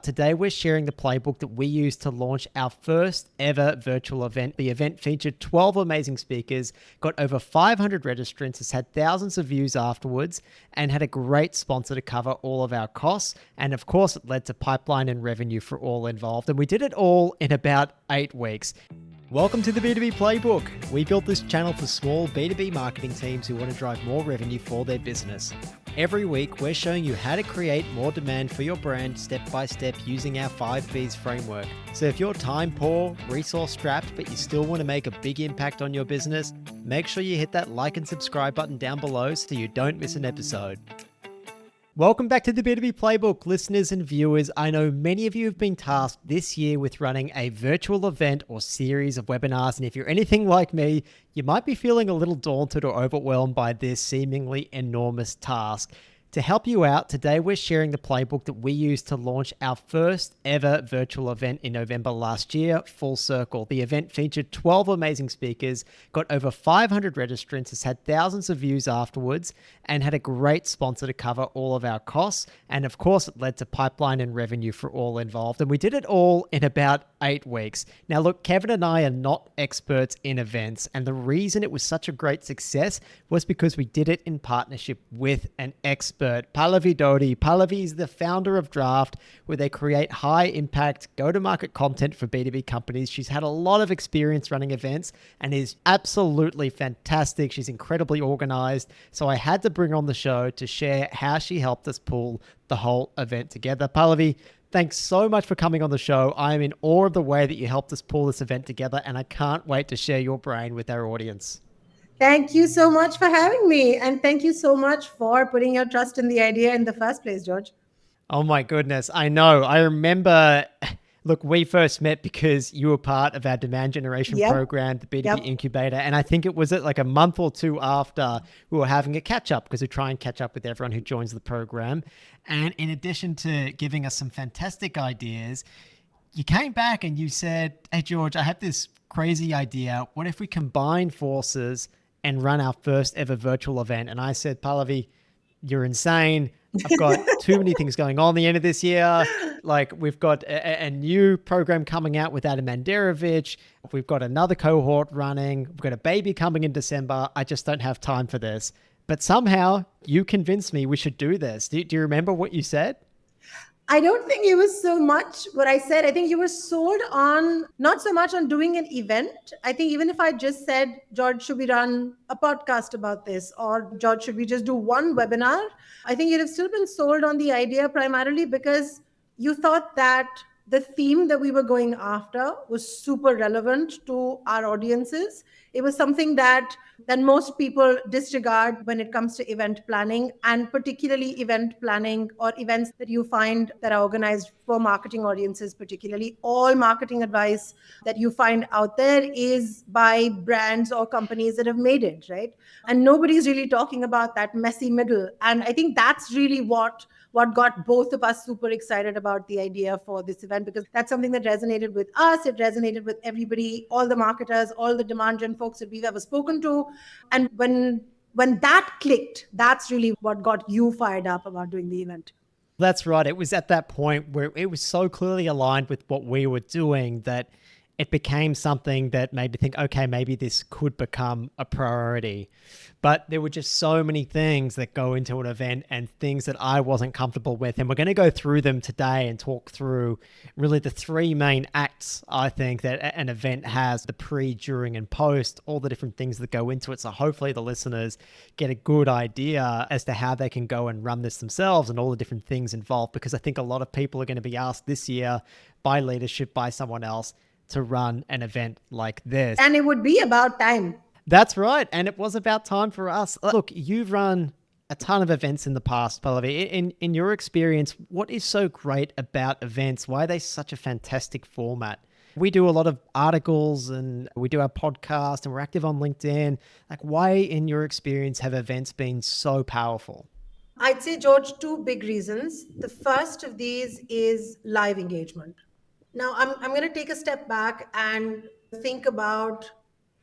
Today, we're sharing the playbook that we used to launch our first ever virtual event. The event featured 12 amazing speakers, got over 500 registrants, has had thousands of views afterwards, and had a great sponsor to cover all of our costs. And of course, it led to pipeline and revenue for all involved. And we did it all in about 8 weeks. Welcome to the B2B Playbook. We built this channel for small B2B marketing teams who want to drive more revenue for their business. Every week, we're showing you how to create more demand for your brand step by step using our 5Bs framework. So if you're time poor, resource strapped, but you still want to make a big impact on your business, make sure you hit that like and subscribe button down below so you don't miss an episode. Welcome back to the B2B Playbook, listeners and viewers. I know many of you have been tasked this year with running a virtual event or series of webinars. And if you're anything like me, you might be feeling a little daunted or overwhelmed by this seemingly enormous task. To help you out, today we're sharing the playbook that we used to launch our first ever virtual event in November last year, Full Circle. The event featured 12 amazing speakers, got over 500 registrants, has had thousands of views afterwards, and had a great sponsor to cover all of our costs. And of course, it led to pipeline and revenue for all involved. And we did it all in about 8 weeks. Now, look, Kevin and I are not experts in events. And the reason it was such a great success was because we did it in partnership with an expert. Pallavi Dodi. Pallavi is the founder of Draft, where they create high impact go-to-market content for B2B companies. She's had a lot of experience running events and is absolutely fantastic. She's incredibly organized. So I had to bring her on the show to share how she helped us pull the whole event together. Pallavi, thanks so much for coming on the show. I am in awe of the way that you helped us pull this event together, and I can't wait to share your brain with our audience. Thank you so much for having me. And thank you so much for putting your trust in the idea in the first place, George. Oh my goodness. I know. I remember, look, we first met because you were part of our demand generation program, the B2B incubator. And I think it was like a month or two after we were having a catch up, because we try and catch up with everyone who joins the program. And in addition to giving us some fantastic ideas, you came back and you said, hey, George, I have this crazy idea. What if we combine forces and run our first ever virtual event? And I said, Pallavi, you're insane. I've got too many things going on the end of this year. Like, we've got a new program coming out with Adam Mandarovich. We've got another cohort running. We've got a baby coming in December. I just don't have time for this. But somehow you convinced me we should do this. Do you remember what you said? I don't think it was so much what I said. I think you were sold on, not so much on doing an event. I think even if I just said, George, should we run a podcast about this? Or George, should we just do one webinar? I think you'd have still been sold on the idea primarily because you thought that the theme that we were going after was super relevant to our audiences. It was something that most people disregard when it comes to event planning, and particularly event planning or events that you find that are organized for marketing audiences. Particularly, all marketing advice that you find out there is by brands or companies that have made it, right? And nobody's really talking about that messy middle. And I think that's really what got both of us super excited about the idea for this event, because that's something that resonated with us. It resonated with everybody, all the marketers, all the demand gen folks that we've ever spoken to. And when that clicked, that's really what got you fired up about doing the event. That's right. It was at that point where it was so clearly aligned with what we were doing that it became something that made me think, okay, maybe this could become a priority. But there were just so many things that go into an event and things that I wasn't comfortable with. And we're going to go through them today and talk through really the 3 main acts, I think, that an event has: the pre, during, and post, all the different things that go into it. So hopefully the listeners get a good idea as to how they can go and run this themselves and all the different things involved. Because I think a lot of people are going to be asked this year by leadership, by someone else, to run an event like this. And it would be about time. That's right. And it was about time for us. Look, you've run a ton of events in the past, Pallavi. In your experience, what is so great about events? Why are they such a fantastic format? We do a lot of articles and we do our podcast and we're active on LinkedIn. Like, why, in your experience, have events been so powerful? I'd say, George, 2 big reasons. The first of these is live engagement. Now, I'm going to take a step back and think about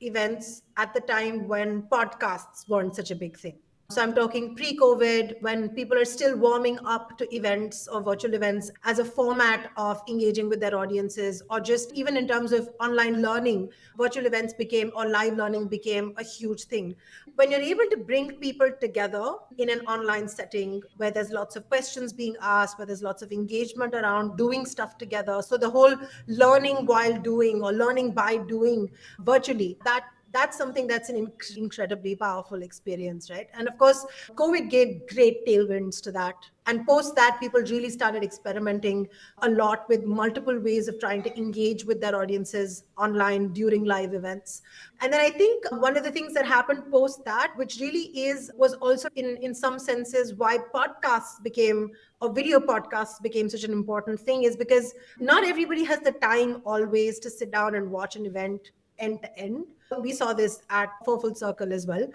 events at the time when podcasts weren't such a big thing. So I'm talking pre-COVID, when people are still warming up to events or virtual events as a format of engaging with their audiences, or just even in terms of online learning, virtual events became, or live learning became, a huge thing. When you're able to bring people together in an online setting where there's lots of questions being asked, where there's lots of engagement around doing stuff together, so the whole learning while doing or learning by doing virtually, that's something that's an incredibly powerful experience, right? And of course, COVID gave great tailwinds to that. And post that, people really started experimenting a lot with multiple ways of trying to engage with their audiences online during live events. And then I think one of the things that happened post that, which really was also in some senses why podcasts became, or video podcasts became, such an important thing, is because not everybody has the time always to sit down and watch an event end to end. We saw this at For Full Circle as well.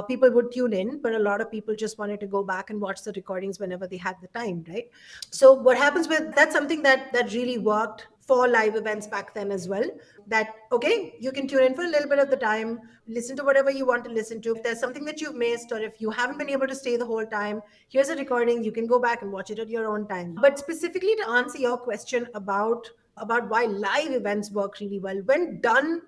People would tune in, but a lot of people just wanted to go back and watch the recordings whenever they had the time, right? So what happens with that's something that really worked for live events back then as well. That, okay, you can tune in for a little bit of the time, listen to whatever you want to listen to. If there's something that you've missed, or if you haven't been able to stay the whole time, here's a recording, you can go back and watch it at your own time. But specifically to answer your question about why live events work really well, when done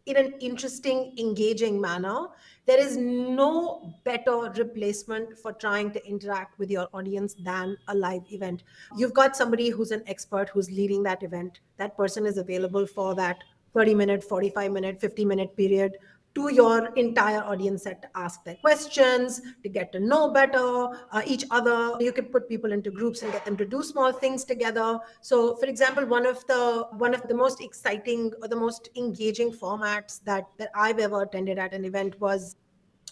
in an interesting, engaging manner, there is no better replacement for trying to interact with your audience than a live event. You've got somebody who's an expert who's leading that event. That person is available for that 30-minute, 45-minute, 50-minute period to your entire audience set to ask their questions, to get to know better each other. You can put people into groups and get them to do small things together. So, for example, one of the most exciting or the most engaging formats that I've ever attended at an event was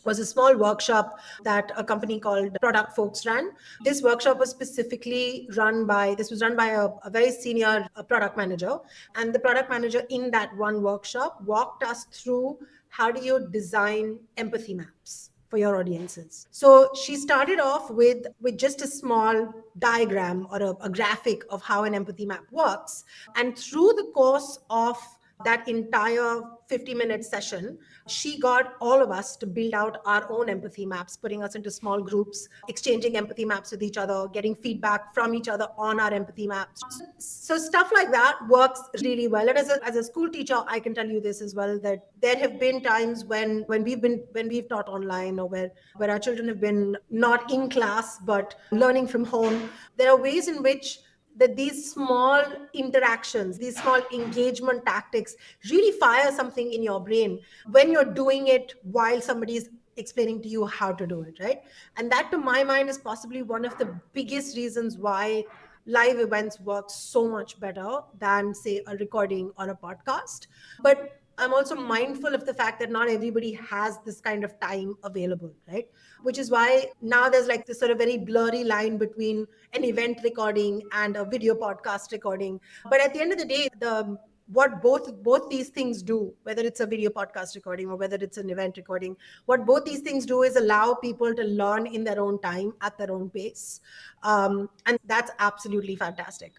a small workshop that a company called Product Folks ran. This workshop was specifically run by a very senior product manager. And the product manager in that one workshop walked us through how do you design empathy maps for your audiences. So she started off with just a small diagram or a graphic of how an empathy map works. And through the course of that entire 50-minute session, she got all of us to build out our own empathy maps, putting us into small groups, exchanging empathy maps with each other, getting feedback from each other on our empathy maps. So stuff like that works really well. And as a school teacher, I can tell you this as well, that there have been times when we've taught online, or where our children have been not in class but learning from home. There are ways in which that these small interactions, these small engagement tactics really fire something in your brain when you're doing it while somebody's explaining to you how to do it, right? And that, to my mind, is possibly one of the biggest reasons why live events work so much better than, say, a recording or a podcast. But I'm also mindful of the fact that not everybody has this kind of time available, right? Which is why now there's like this sort of very blurry line between an event recording and a video podcast recording. But at the end of the day, the what both these things do, whether it's a video podcast recording or whether it's an event recording, what both these things do is allow people to learn in their own time at their own pace, and that's absolutely fantastic.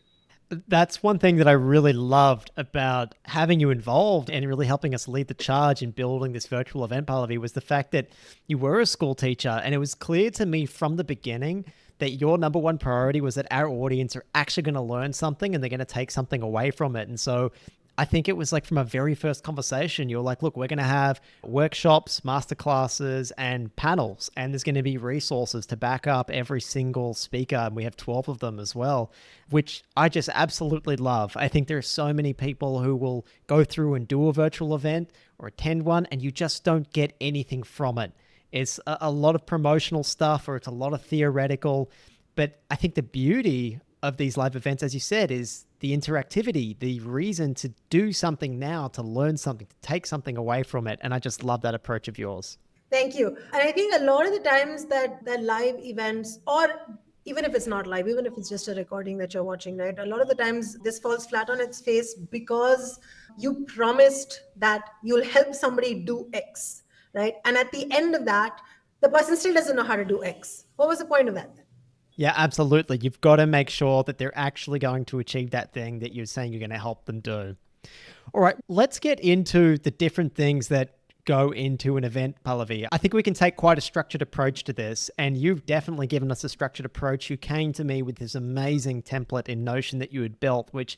That's one thing that I really loved about having you involved and really helping us lead the charge in building this virtual event party was the fact that you were a school teacher, and it was clear to me from the beginning that your number one priority was that our audience are actually going to learn something and they're going to take something away from it. And so I think it was like from a very first conversation, you're like, look, we're going to have workshops, masterclasses, and panels, and there's going to be resources to back up every single speaker. And we have 12 of them as well, which I just absolutely love. I think there are so many people who will go through and do a virtual event or attend one, and you just don't get anything from it. It's a lot of promotional stuff, or it's a lot of theoretical. But I think the beauty of these live events, as you said, is the interactivity, the reason to do something now, to learn something, to take something away from it. And I just love that approach of yours. Thank you. And I think a lot of the times that live events, or even if it's not live, even if it's just a recording that you're watching, right? A lot of the times this falls flat on its face because you promised that you'll help somebody do X, right? And at the end of that, the person still doesn't know how to do X. What was the point of that then? Yeah, absolutely. You've got to make sure that they're actually going to achieve that thing that you're saying you're going to help them do. All right, let's get into the different things that go into an event, Pallavi. I think we can take quite a structured approach to this, and you've definitely given us a structured approach. You came to me with this amazing template in Notion that you had built, which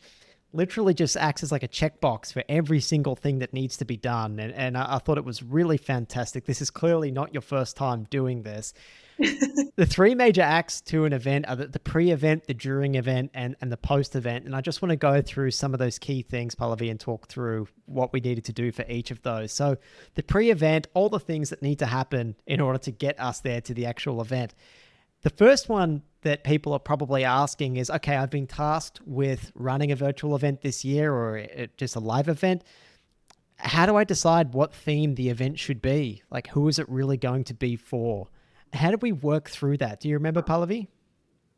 literally just acts as like a checkbox for every single thing that needs to be done. And I thought it was really fantastic. This is clearly not your first time doing this. The three major acts to an event are the pre-event, the during event, and the post-event. And I just want to go through some of those key things, Pallavi, and talk through what we needed to do for each of those. So the pre-event, all the things that need to happen in order to get us there to the actual event. The first one that people are probably asking is, okay, I've been tasked with running a virtual event this year or just a live event. How do I decide what theme the event should be? Like, who is it really going to be for? How did we work through that? Do you remember, Pallavi?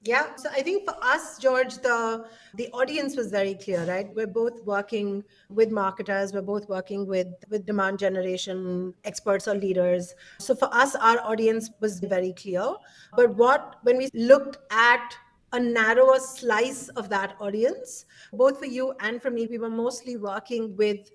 Yeah. So I think for us, George, the audience was very clear, right? We're both working with marketers, we're both working with demand generation experts or leaders. So for us, our audience was very clear. But when we looked at a narrower slice of that audience, both for you and for me, we were mostly working with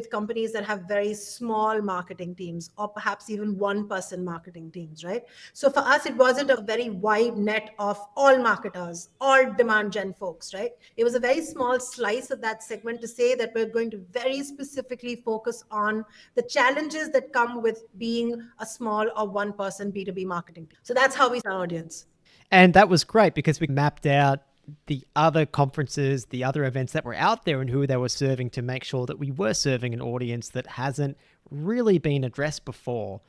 companies that have very small marketing teams or perhaps even one person marketing teams, right? So for us, it wasn't a very wide net of all marketers, all demand gen folks, right? It was a very small slice of that segment to say that we're going to very specifically focus on the challenges that come with being a small or one person B2B marketing team. So that's how we saw our audience. And that was great because we mapped out the other conferences, the other events that were out there and who they were serving to make sure that we were serving an audience that hasn't really been addressed before.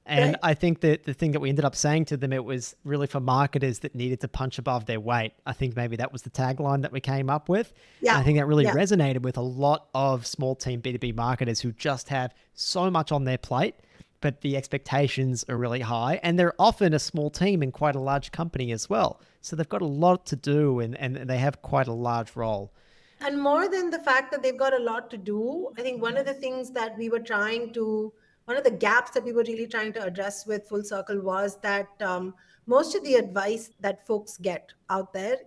And Right. I think that the thing that we ended up saying to them, it was really for marketers that needed to punch above their weight. I think maybe that was the tagline that we came up with. And Yeah. I think that really Yeah. resonated with a lot of small team B2B marketers who just have so much on their plate, but the expectations are really high. And they're often a small team in quite a large company as well. So they've got a lot to do and they have quite a large role. And more than the fact that they've got a lot to do, I think one of the things that one of the gaps that we were really trying to address with Full Circle was that most of the advice that folks get out there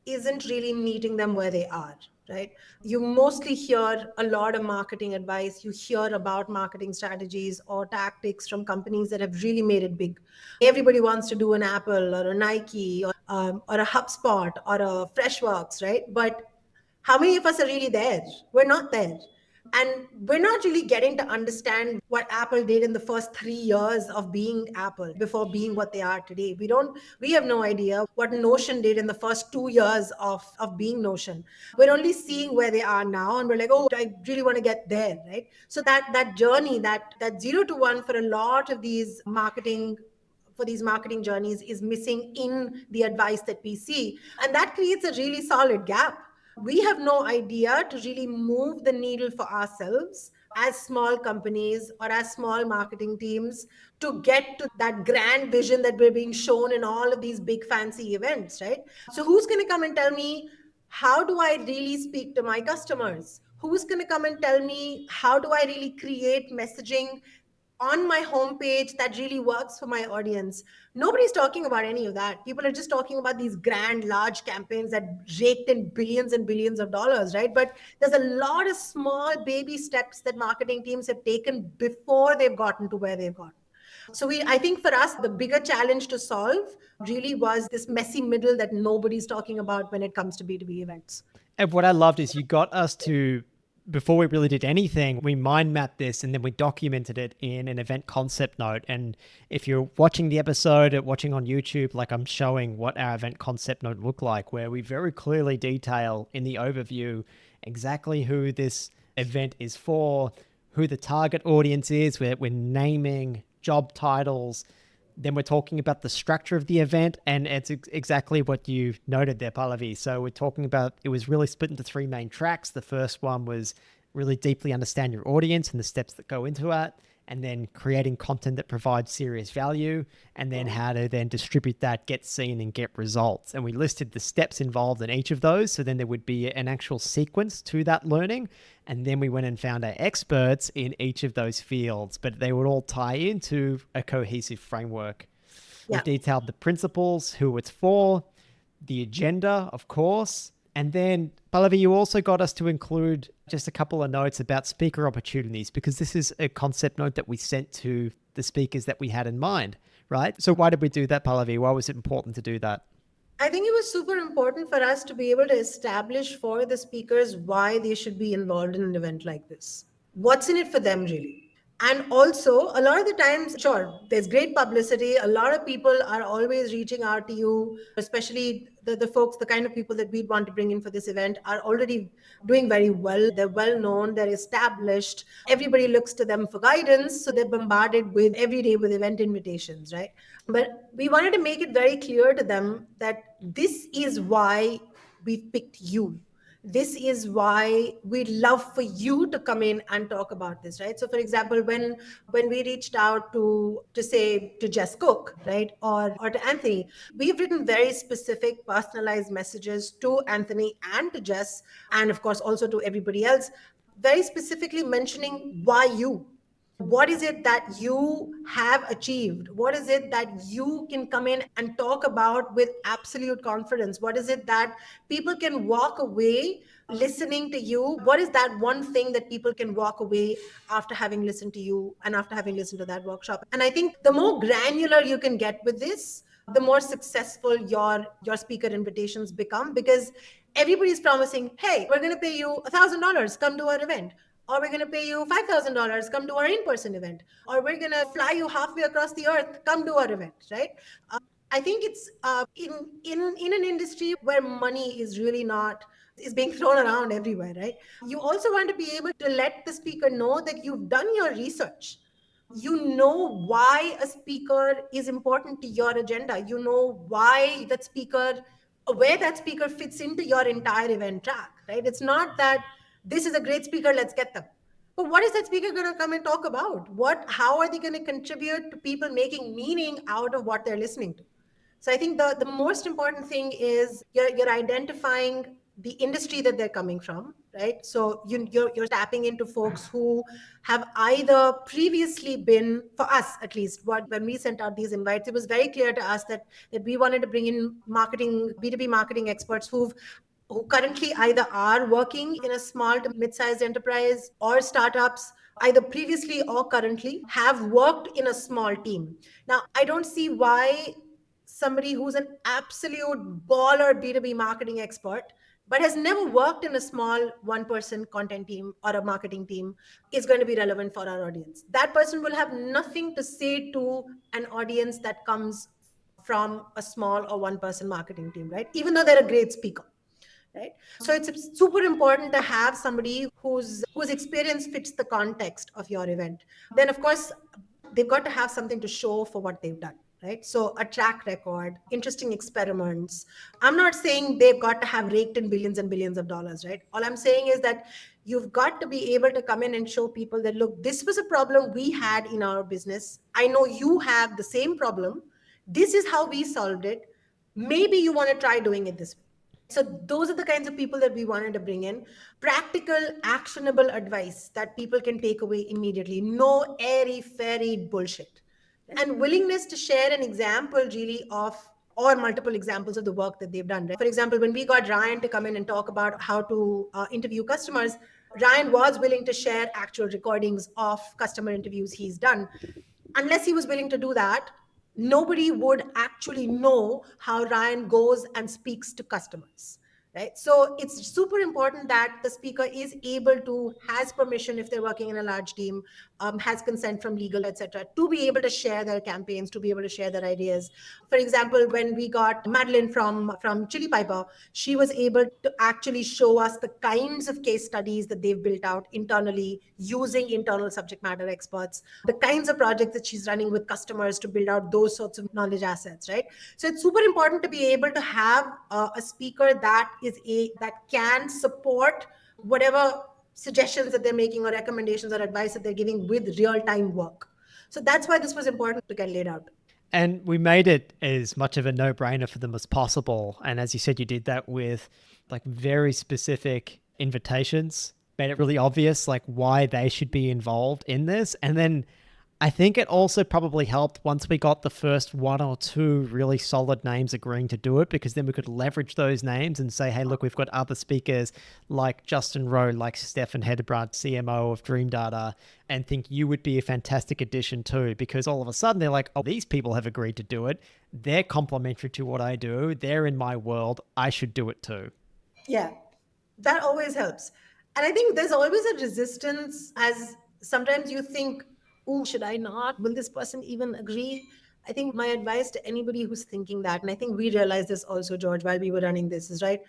isn't really meeting them where they are, right? You mostly hear a lot of marketing advice. You hear about marketing strategies or tactics from companies that have really made it big. Everybody wants to do an Apple or a Nike or a HubSpot or a Freshworks, right? But how many of us are really there? We're not there. And we're not really getting to understand what Apple did in the first 3 years of being Apple before being what they are today. We have no idea what Notion did in the first 2 years of being Notion. We're only seeing where they are now and we're like, oh, I really want to get there, right? So that journey, that 0 to 1 for a lot of these marketing journeys is missing in the advice that we see. And that creates a really solid gap. We have no idea to really move the needle for ourselves as small companies or as small marketing teams to get to that grand vision that we're being shown in all of these big fancy events, right? So who's going to come and tell me, how do I really speak to my customers? Who's going to come and tell me, how do I really create messaging on my homepage that really works for my audience? Nobody's talking about any of that. People are just talking about these grand, large campaigns that raked in billions and billions of dollars, right? But there's a lot of small baby steps that marketing teams have taken before they've gotten to where they've gotten. So I think for us, the bigger challenge to solve really was this messy middle that nobody's talking about when it comes to B2B events. And what I loved is you got us to, before we really did anything, we mind mapped this and then we documented it in an event concept note. And if you're watching the episode, watching on YouTube, like I'm showing what our event concept note looked like, where we very clearly detail in the overview exactly who this event is for, who the target audience is. We're naming job titles. Then we're talking about the structure of the event, and it's exactly what you noted there, Pallavi. So we're talking about, it was really split into three main tracks. The first one was really deeply understand your audience and the steps that go into it, and then creating content that provides serious value, and then how to then distribute that, get seen, and get results. And we listed the steps involved in each of those. So then there would be an actual sequence to that learning. And then we went and found our experts in each of those fields, but they would all tie into a cohesive framework. Yeah. We've detailed the principles, who it's for, the agenda, of course. And then, Pallavi, you also got us to include Just a couple of notes about speaker opportunities, because this is a concept note that we sent to the speakers that we had in mind, right? So why did we do that, Pallavi? Why was it important to do that? I think it was super important for us to be able to establish for the speakers why they should be involved in an event like this. What's in it for them, really? And also, a lot of the times, sure, there's great publicity. A lot of people are always reaching out to you, especially the folks, the kind of people that we'd want to bring in for this event are already doing very well. They're well known, they're established. Everybody looks to them for guidance. So they're bombarded with every day with event invitations, right? But we wanted to make it very clear to them that this is why we picked you. This is why we'd love for you to come in and talk about this, right? So for example, when we reached out to say to Jess Cook, right, or to Anthony, we've written very specific personalized messages to Anthony and to Jess, and of course also to everybody else, very specifically mentioning why you. What is it that you have achieved? What is it that you can come in and talk about with absolute confidence? What is it that people can walk away listening to you? What is that one thing that people can walk away after having listened to you and after having listened to that workshop? And I think the more granular you can get with this, the more successful your speaker invitations become, because everybody's promising, hey, we're going to pay you $1,000, come to our event, or we're going to pay you $5,000, come to our in-person event, or we're going to fly you halfway across the earth, come to our event, right? I think it's in an industry where money is really not is being thrown around everywhere, right? You also want to be able to let the speaker know that you've done your research. You know why a speaker is important to your agenda. You know why that speaker, where that speaker fits into your entire event track, right? It's not that this is a great speaker, let's get them. But what is that speaker going to come and talk about? How are they going to contribute to people making meaning out of what they're listening to? So I think the most important thing is you're identifying the industry that they're coming from, right? So you're tapping into folks who have either previously been, for us at least, when we sent out these invites, it was very clear to us that we wanted to bring in B2B marketing experts who currently either are working in a small to mid-sized enterprise or startups, either previously or currently have worked in a small team. Now, I don't see why somebody who's an absolute baller B2B marketing expert but has never worked in a small one person content team or a marketing team is going to be relevant for our audience. That person will have nothing to say to an audience that comes from a small or one person marketing team, right? Even though they're a great speaker, right? So it's super important to have somebody whose experience fits the context of your event. Then of course they've got to have something to show for what they've done, right? So a track record, interesting experiments. I'm not saying they've got to have raked in billions and billions of dollars, right? All I'm saying is that you've got to be able to come in and show people that, look, this was a problem we had in our business. I know you have the same problem. This is how we solved it. Maybe you want to try doing it this way. So those are the kinds of people that we wanted to bring in. Practical, actionable advice that people can take away immediately. No airy fairy bullshit. And willingness to share an example really of or multiple examples of the work that they've done. Right? For example, when we got Ryan to come in and talk about how to interview customers, Ryan was willing to share actual recordings of customer interviews he's done. Unless he was willing to do that, nobody would actually know how Ryan goes and speaks to customers. Right. So it's super important that the speaker is able to, has permission if they're working in a large team, has consent from legal, etc., to be able to share their campaigns, to be able to share their ideas. For example, when we got Madeline from Chili Piper, she was able to actually show us the kinds of case studies that they've built out internally using internal subject matter experts, the kinds of projects that she's running with customers to build out those sorts of knowledge assets, right? So it's super important to be able to have a speaker that can support whatever suggestions that they're making or recommendations or advice that they're giving with real-time work. So that's why this was important to get laid out. And we made it as much of a no-brainer for them as possible. And as you said, you did that with like very specific invitations, made it really obvious like why they should be involved in this. And then I think it also probably helped once we got the first one or two really solid names agreeing to do it, because then we could leverage those names and say, hey, look, we've got other speakers like Justin Rowe, like Stefan Hedebrand, CMO of Dream Data, and think you would be a fantastic addition too, because all of a sudden they're like, oh, these people have agreed to do it. They're complementary to what I do. They're in my world. I should do it too. Yeah, that always helps. And I think there's always a resistance, as sometimes you think, oh, should I not? Will this person even agree? I think my advice to anybody who's thinking that, and I think we realized this also, George, while we were running this, is right,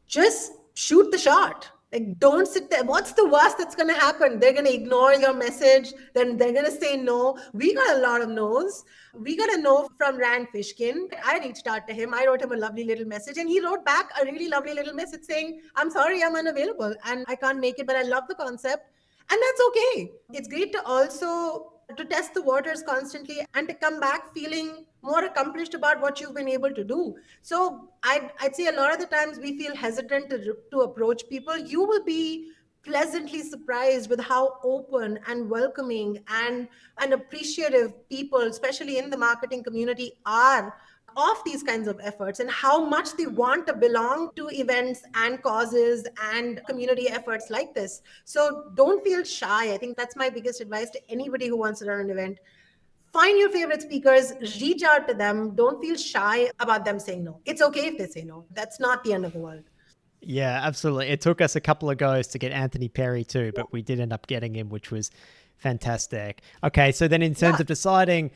just shoot the shot. Like, don't sit there. What's the worst that's going to happen? They're going to ignore your message. Then they're going to say no. We got a lot of no's. We got a no from Rand Fishkin. I reached out to him. I wrote him a lovely little message, and he wrote back a really lovely little message saying, I'm sorry, I'm unavailable and I can't make it, but I love the concept. And that's okay. It's great to also to test the waters constantly and to come back feeling more accomplished about what you've been able to do. So I'd say a lot of the times we feel hesitant to approach people. You will be pleasantly surprised with how open and welcoming and appreciative people, especially in the marketing community, are of these kinds of efforts and how much they want to belong to events and causes and community efforts like this. So don't feel shy. I think that's my biggest advice to anybody who wants to run an event. Find your favorite speakers, reach out to them. Don't feel shy about them saying no. It's okay if they say no. That's not the end of the world. Yeah, absolutely. It took us a couple of goes to get Anthony Perry too, but we did end up getting him, which was fantastic. Okay, so then in terms of deciding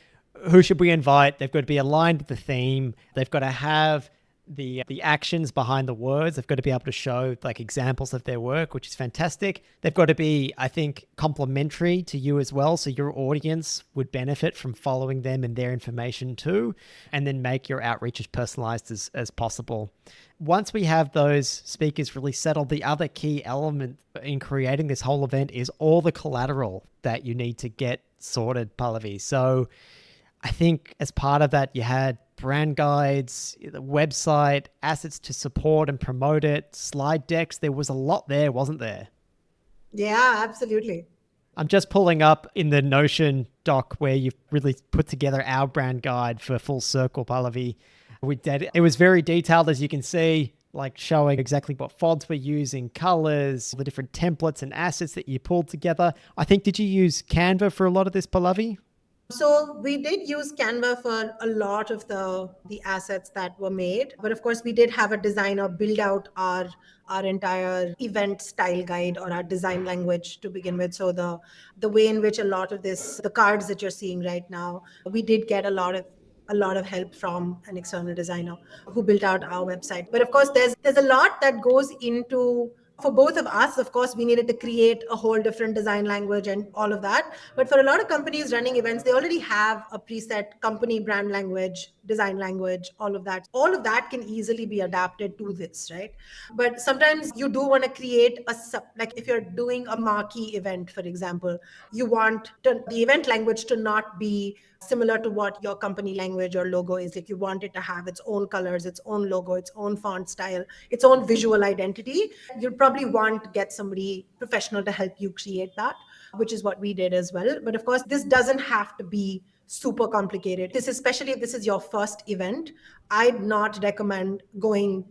who should we invite, they've got to be aligned with the theme. They've got to have the actions behind the words. They've got to be able to show like examples of their work, which is fantastic. They've got to be, I think, complementary to you as well. So your audience would benefit from following them and their information too, and then make your outreach as personalized as possible. Once we have those speakers really settled, the other key element in creating this whole event is all the collateral that you need to get sorted, Pallavi. So I think as part of that, you had brand guides, the website, assets to support and promote it, slide decks. There was a lot there, wasn't there? Yeah, absolutely. I'm just pulling up in the Notion doc where you've really put together our brand guide for Full Circle, Pallavi. It was very detailed, as you can see, like showing exactly what fonts we're using, colors, the different templates and assets that you pulled together. I think, did you use Canva for a lot of this, Pallavi? So we did use Canva for a lot of the assets that were made, but of course we did have a designer build out our entire event style guide or our design language to begin with. So the way in which a lot of the cards that you're seeing right now, we did get a lot of help from an external designer who built out our website. But of course, there's a lot that goes into, for both of us, of course, we needed to create a whole different design language and all of that. But for a lot of companies running events, they already have a preset company brand language, design language, all of that. All of that can easily be adapted to this, right? But sometimes you do want to create like if you're doing a marquee event, for example, you want the event language to not be similar to what your company language or logo is. Like you want it to have its own colors, its own logo, its own font style, its own visual identity. You'll probably want to get somebody professional to help you create that, which is what we did as well. But of course, this doesn't have to be super complicated. This, especially if this is your first event, I'd not recommend going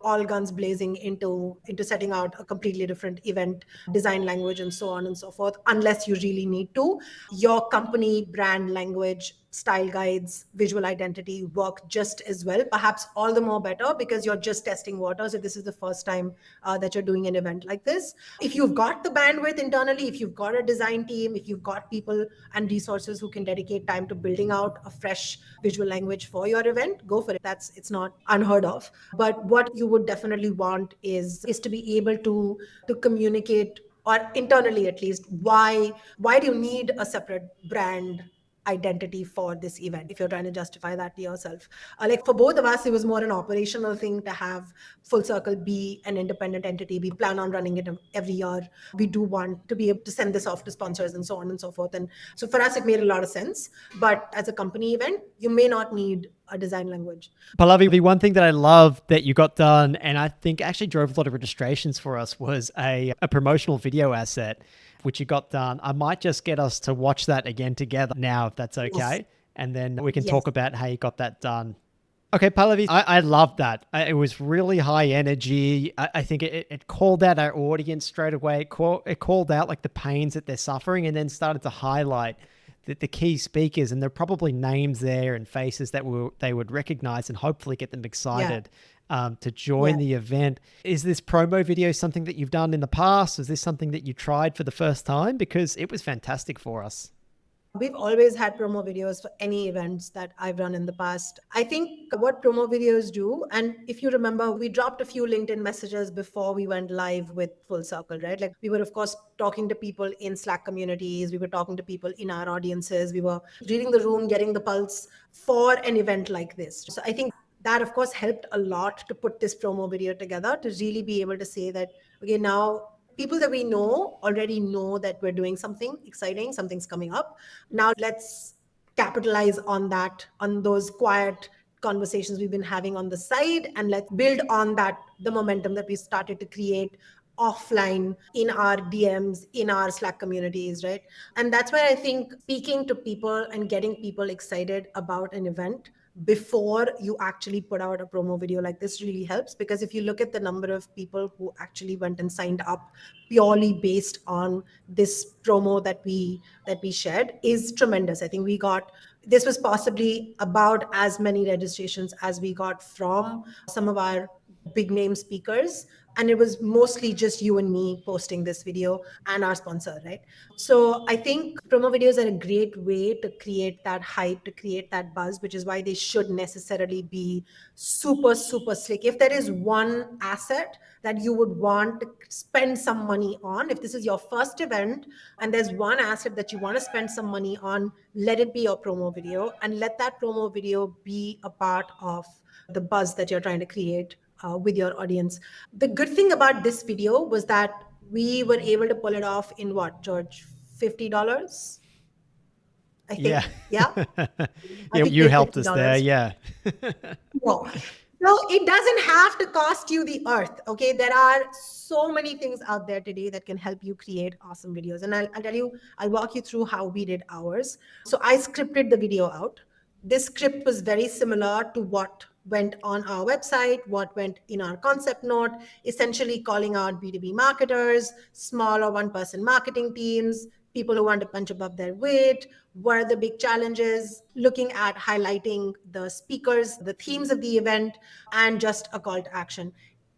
all guns blazing into setting out a completely different event design language and so on and so forth, unless you really need to. Your company brand language, style guides, visual identity work just as well, perhaps all the more better, because you're just testing waters if this is the first time that you're doing an event like this. If you've got the bandwidth internally, if you've got a design team, if you've got people and resources who can dedicate time to building out a fresh visual language for your event, go for it. It's not unheard of. But what you would definitely want is to be able to communicate, or internally at least, why do you need a separate brand identity for this event if you're trying to justify that to yourself. Like for both of us, it was more an operational thing to have Full Circle be an independent entity. We plan on running it every year. We do want to be able to send this off to sponsors and so on and so forth. And so for us, it made a lot of sense. But as a company event, you may not need a design language. Pallavi, the one thing that I love that you got done, and I think actually drove a lot of registrations for us, was a promotional video asset, which you got done. I might just get us to watch that again together now, if that's Yes. okay. And then we can Yes. talk about how you got that done. Okay, Pallavi, I love that. It was really high energy. I think it called out our audience straight away. It called out like the pains that they're suffering, and then started to highlight the key speakers, and there are probably names there and faces that they would recognize and hopefully get them Yeah. excited to join Yeah. the event. Is this promo video something that you've done in the past? Is this something that you tried for the first time? Because it was fantastic for us. We've always had promo videos for any events that I've run in the past. I think what promo videos do, and if you remember, we dropped a few LinkedIn messages before we went live with Full Circle, right? Like we were, of course, talking to people in Slack communities, we were talking to people in our audiences, we were reading the room, getting the pulse for an event like this. So I think that, of course, helped a lot to put this promo video together to really be able to say that, okay, now people that we know already know that we're doing something exciting, something's coming up. Now let's capitalize on that, on those quiet conversations we've been having on the side, and let's build on that, the momentum that we started to create offline in our DMs, in our Slack communities, right? And that's where I think speaking to people and getting people excited about an event before you actually put out a promo video like this really helps. Because if you look at the number of people who actually went and signed up purely based on this promo that we shared is tremendous. I think we got, this was possibly about as many registrations as we got from some of our big name speakers, and it was mostly just you and me posting this video and our sponsor, right? So I think promo videos are a great way to create that hype, to create that buzz, which is why they should necessarily be super, super slick. If there is one asset that you would want to spend some money on, if this is your first event and there's one asset that you want to spend some money on, let it be your promo video, and let that promo video be a part of the buzz that you're trying to create with your audience. The good thing about this video was that we were able to pull it off in what, George? $50, I Yeah. think. Yeah. I Yeah, think you we did helped us there. $50. Yeah. No. No, it doesn't have to cost you the earth. Okay. There are so many things out there today that can help you create awesome videos. And I'll tell you, I'll walk you through how we did ours. So I scripted the video out. This script was very similar to what went on our website, what went in our concept note, essentially calling out B2B marketers, small or one person marketing teams, people who want to punch above their weight. What are the big challenges? Looking at highlighting the speakers, the themes of the event, and just a call to action.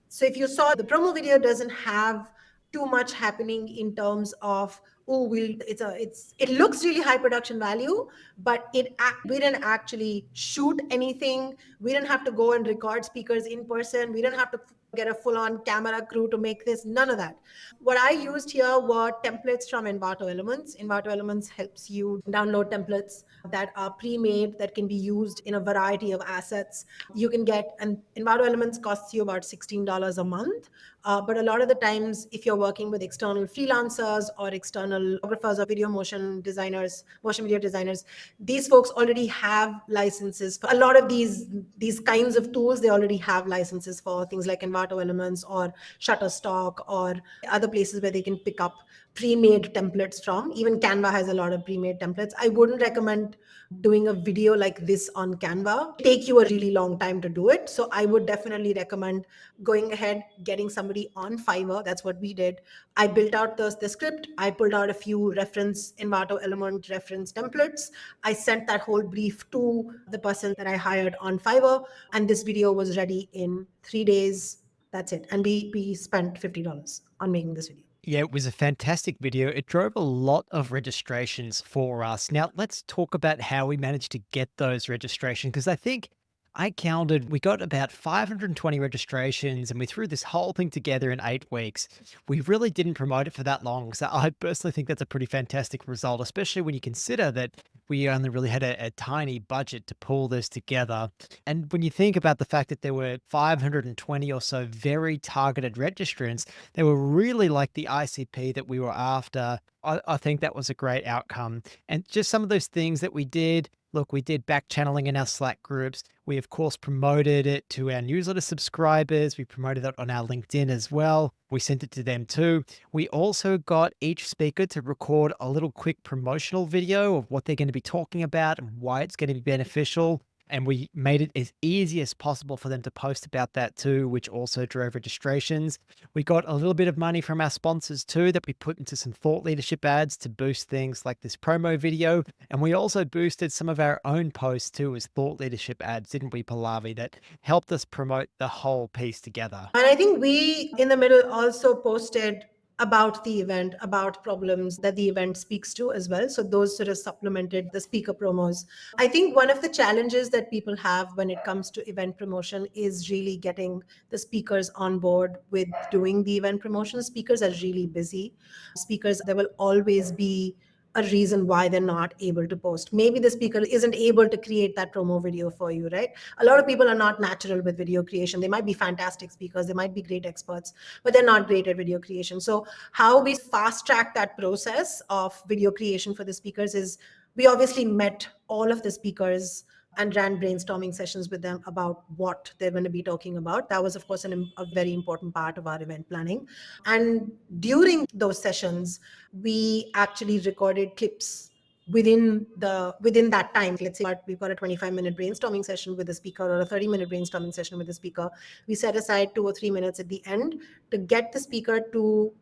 So if you saw, the promo video doesn't have too much happening in terms of, oh, it looks really high production value, but we didn't actually shoot anything. We didn't have to go and record speakers in person. We didn't have to get a full-on camera crew to make this. None of that. What I used here were templates from Envato Elements. Envato Elements helps you download templates that are pre-made, that can be used in a variety of assets. You can get, and Envato Elements costs you about $16 a month. But a lot of the times, if you're working with external freelancers or external photographers or video motion designers, motion video designers, these folks already have licenses for a lot of these kinds of tools. They already have licenses for things like Envato Elements or Shutterstock or other places where they can pick up pre-made templates from. Even Canva has a lot of pre-made templates. I wouldn't recommend doing a video like this on Canva. It'll take you a really long time to do it. So I would definitely recommend going ahead, getting somebody on Fiverr. That's what we did. I built out the script. I pulled out a few reference Envato Element reference templates. I sent that whole brief to the person that I hired on Fiverr, and this video was ready in 3 days. That's it. And we spent $50 on making this video. Yeah, it was a fantastic video. It drove a lot of registrations for us. Now, let's talk about how we managed to get those registrations, because I think I counted, we got about 520 registrations and we threw this whole thing together in 8 weeks. We really didn't promote it for that long. So I personally think that's a pretty fantastic result, especially when you consider that we only really had a tiny budget to pull this together. And when you think about the fact that there were 520 or so very targeted registrants, they were really like the ICP that we were after. I think that was a great outcome. And just some of those things that we did, Look, we did back channeling in our Slack groups. We, of course, promoted it to our newsletter subscribers. We promoted it on our LinkedIn as well. We sent it to them too. We also got each speaker to record a little quick promotional video of what they're going to be talking about and why it's going to be beneficial. And we made it as easy as possible for them to post about that too, which also drove registrations. We got a little bit of money from our sponsors too that we put into some thought leadership ads to boost things like this promo video. And we also boosted some of our own posts too as thought leadership ads, didn't we, Pallavi, that helped us promote the whole piece together. And I think we in the middle also posted about the event, about problems that the event speaks to as well. So those sort of supplemented the speaker promos. I think one of the challenges that people have when it comes to event promotion is really getting the speakers on board with doing the event promotion. Speakers are really busy. Speakers, there will always be a reason why they're not able to post. Maybe the speaker isn't able to create that promo video for you, right? A lot of people are not natural with video creation. They might be fantastic speakers, they might be great experts, but they're not great at video creation. So how we fast track that process of video creation for the speakers is we obviously met all of the speakers and ran brainstorming sessions with them about what they're going to be talking about. That was, of course, a very important part of our event planning. And during those sessions, we actually recorded clips within that time. Let's say we've got a 25-minute brainstorming session with the speaker or a 30-minute brainstorming session with the speaker. We set aside 2 or 3 minutes at the end to get the speaker to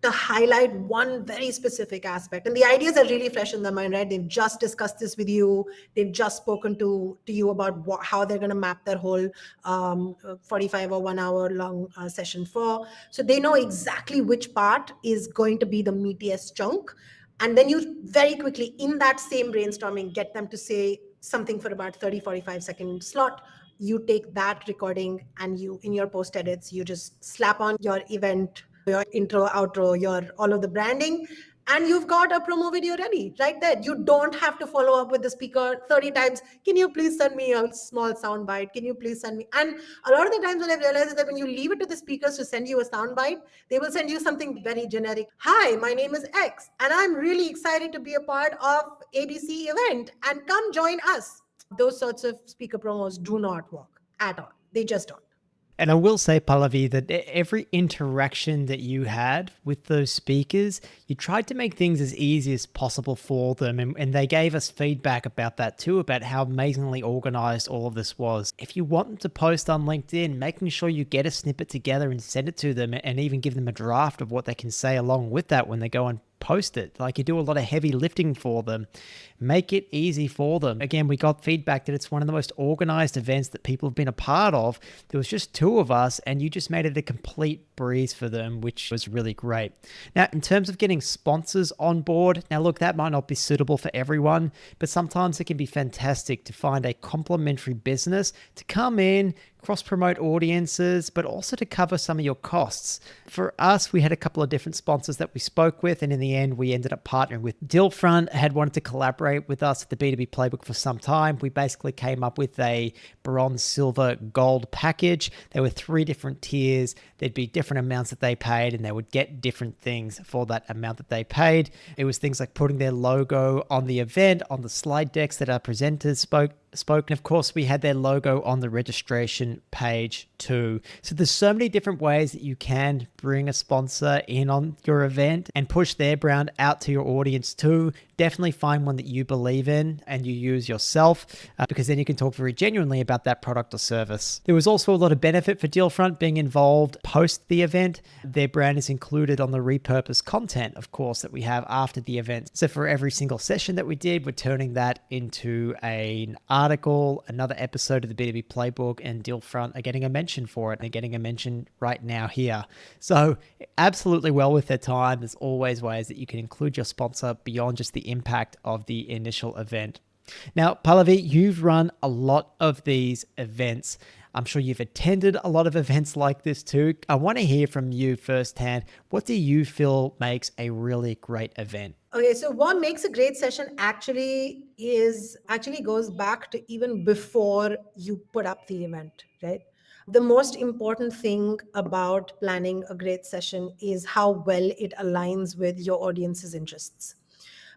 highlight one very specific aspect. And the ideas are really fresh in their mind, right? They've just discussed this with you. They've just spoken to you about how they're going to map their whole 45 or 1 hour long session for. So they know exactly which part is going to be the meatiest chunk. And then you very quickly in that same brainstorming, get them to say something for about 30-45 second slot. You take that recording and you, in your post edits, you just slap on your event, your intro, outro, your all of the branding, and you've got a promo video ready right there. You don't have to follow up with the speaker 30 times. Can you please send me a small sound bite? Can you please send me? And a lot of the times what I've realized is that when you leave it to the speakers to send you a sound bite, they will send you something very generic. Hi, my name is X, and I'm really excited to be a part of ABC event, and come join us. Those sorts of speaker promos do not work at all. They just don't. And I will say, Pallavi, that every interaction that you had with those speakers, you tried to make things as easy as possible for them. And they gave us feedback about that too, about how amazingly organized all of this was. If you want them to post on LinkedIn, making sure you get a snippet together and send it to them and even give them a draft of what they can say along with that when they go and post it. Like, you do a lot of heavy lifting for them. Make it easy for them. Again, we got feedback that it's one of the most organized events that people have been a part of. There was just 2 of us and you just made it a complete breeze for them, which was really great. Now, in terms of getting sponsors on board, now look, that might not be suitable for everyone, but sometimes it can be fantastic to find a complementary business to come in, cross-promote audiences, but also to cover some of your costs. For us, we had a couple of different sponsors that we spoke with, and in the end, we ended up partnering with Dealfront. Had wanted to collaborate with us at the B2B Playbook for some time. We basically came up with a bronze, silver, gold package. There were 3 different tiers. There'd be different amounts that they paid, and they would get different things for that amount that they paid. It was things like putting their logo on the event, on the slide decks that our presenters spoke. And of course, we had their logo on the registration page too. So there's so many different ways that you can bring a sponsor in on your event and push their brand out to your audience too. Definitely find one that you believe in and you use yourself, because then you can talk very genuinely about that product or service. There was also a lot of benefit for Dealfront being involved post the event. Their brand is included on the repurposed content, of course, that we have after the event. So for every single session that we did, we're turning that into an article, another episode of the B2B Playbook, and Dealfront are getting a mention for it. They're getting a mention right now here. So absolutely well with their time. There's always ways that you can include your sponsor beyond just the impact of the initial event. Now, Pallavi, you've run a lot of these events. I'm sure you've attended a lot of events like this too. I want to hear from you firsthand. What do you feel makes a really great event? Okay, so what makes a great session actually goes back to even before you put up the event, right? The most important thing about planning a great session is how well it aligns with your audience's interests.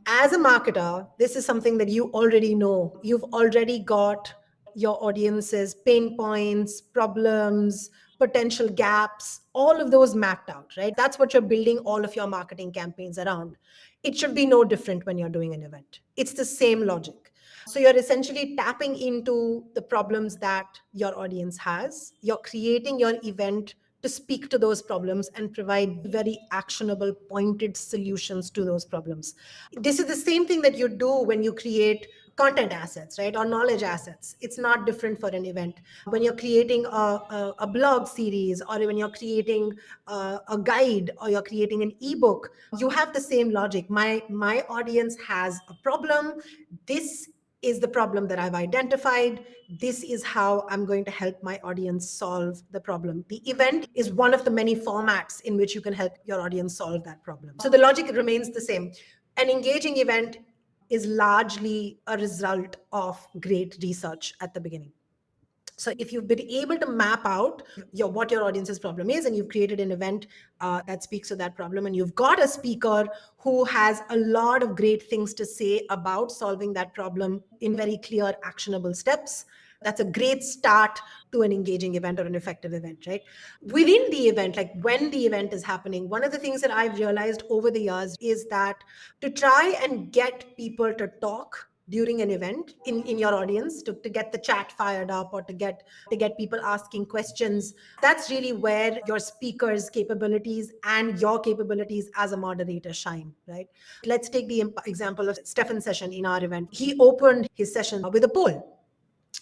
As a marketer, this is something that you already know. You've already got your audience's pain points, problems, potential gaps, all of those mapped out, right? That's what you're building all of your marketing campaigns around. It should be no different when you're doing an event. It's the same logic. So you're essentially tapping into the problems that your audience has. You're creating your event to speak to those problems and provide very actionable, pointed solutions to those problems. This is the same thing that you do when you create content assets, right? Or knowledge assets. It's not different for an event. When you're creating a blog series, or when you're creating a guide, or you're creating an ebook, you have the same logic. My audience has a problem. This is the problem that I've identified. This is how I'm going to help my audience solve the problem. The event is one of the many formats in which you can help your audience solve that problem. So the logic remains the same. An engaging event is largely a result of great research at the beginning. So if you've been able to map out what your audience's problem is, and you've created an event that speaks to that problem, and you've got a speaker who has a lot of great things to say about solving that problem in very clear, actionable steps, that's a great start to an engaging event or an effective event, right? Within the event, like when the event is happening, one of the things that I've realized over the years is that to try and get people to talk during an event in your audience, to get the chat fired up, or to get people asking questions, that's really where your speaker's capabilities and your capabilities as a moderator shine, right? Let's take the example of Stefan's session in our event. He opened his session with a poll,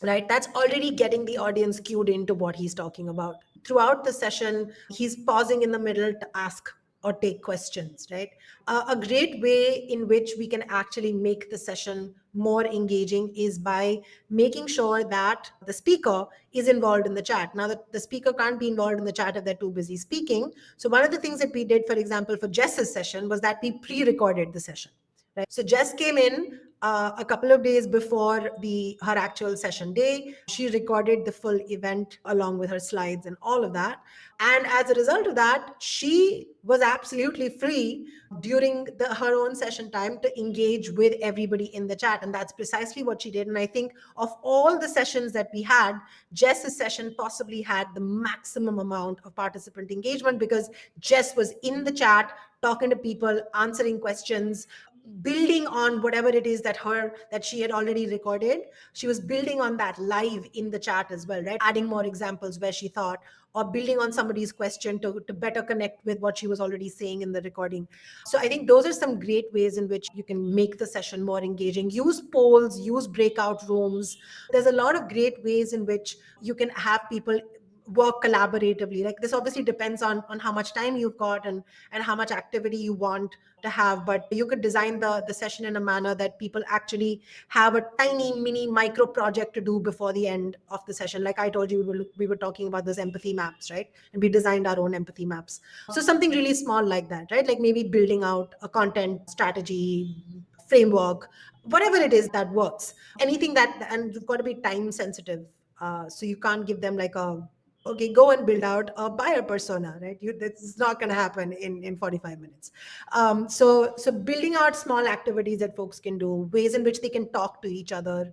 right? That's already getting the audience cued into what he's talking about. Throughout the session, he's pausing in the middle to ask or take questions, right? A great way in which we can actually make the session more engaging is by making sure that the speaker is involved in the chat. Now, the speaker can't be involved in the chat if they're too busy speaking. So one of the things that we did, for example, for Jess's session was that we pre-recorded the session. Right. So Jess came in a couple of days before her actual session day. She recorded the full event along with her slides and all of that. And as a result of that, she was absolutely free during her own session time to engage with everybody in the chat. And that's precisely what she did. And I think of all the sessions that we had, Jess's session possibly had the maximum amount of participant engagement, because Jess was in the chat, talking to people, answering questions, building on whatever it is that she had already recorded. She was building on that live in the chat as well, right? Adding more examples where she thought, or building on somebody's question to better connect with what she was already saying in the recording. So I think those are some great ways in which you can make the session more engaging. Use polls, use breakout rooms. There's a lot of great ways in which you can have people work collaboratively. Like, this obviously depends on how much time you've got and how much activity you want to have, but you could design the session in a manner that people actually have a tiny mini micro project to do before the end of the session. Like I told you, we were talking about those empathy maps, right? And we designed our own empathy maps. So something really small like that, right? Like maybe building out a content strategy framework, whatever it is that works. Anything that, and you've got to be time sensitive. So you can't give them like okay, go and build out a buyer persona, right? That's not going to happen in 45 minutes. So building out small activities that folks can do, ways in which they can talk to each other.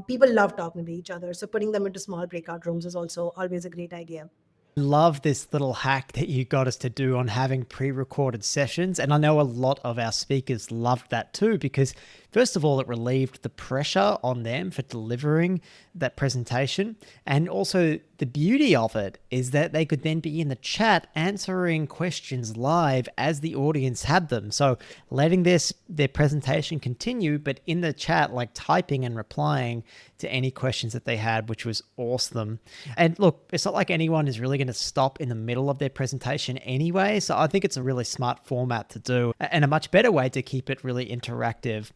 People love talking to each other. So putting them into small breakout rooms is also always a great idea. Love this little hack that you got us to do on having pre-recorded sessions. And I know a lot of our speakers loved that too, because first of all, it relieved the pressure on them for delivering that presentation. And also the beauty of it is that they could then be in the chat answering questions live as the audience had them. So letting their presentation continue, but in the chat, like typing and replying to any questions that they had, which was awesome. And look, it's not like anyone is really going to stop in the middle of their presentation anyway. So I think it's a really smart format to do, and a much better way to keep it really interactive.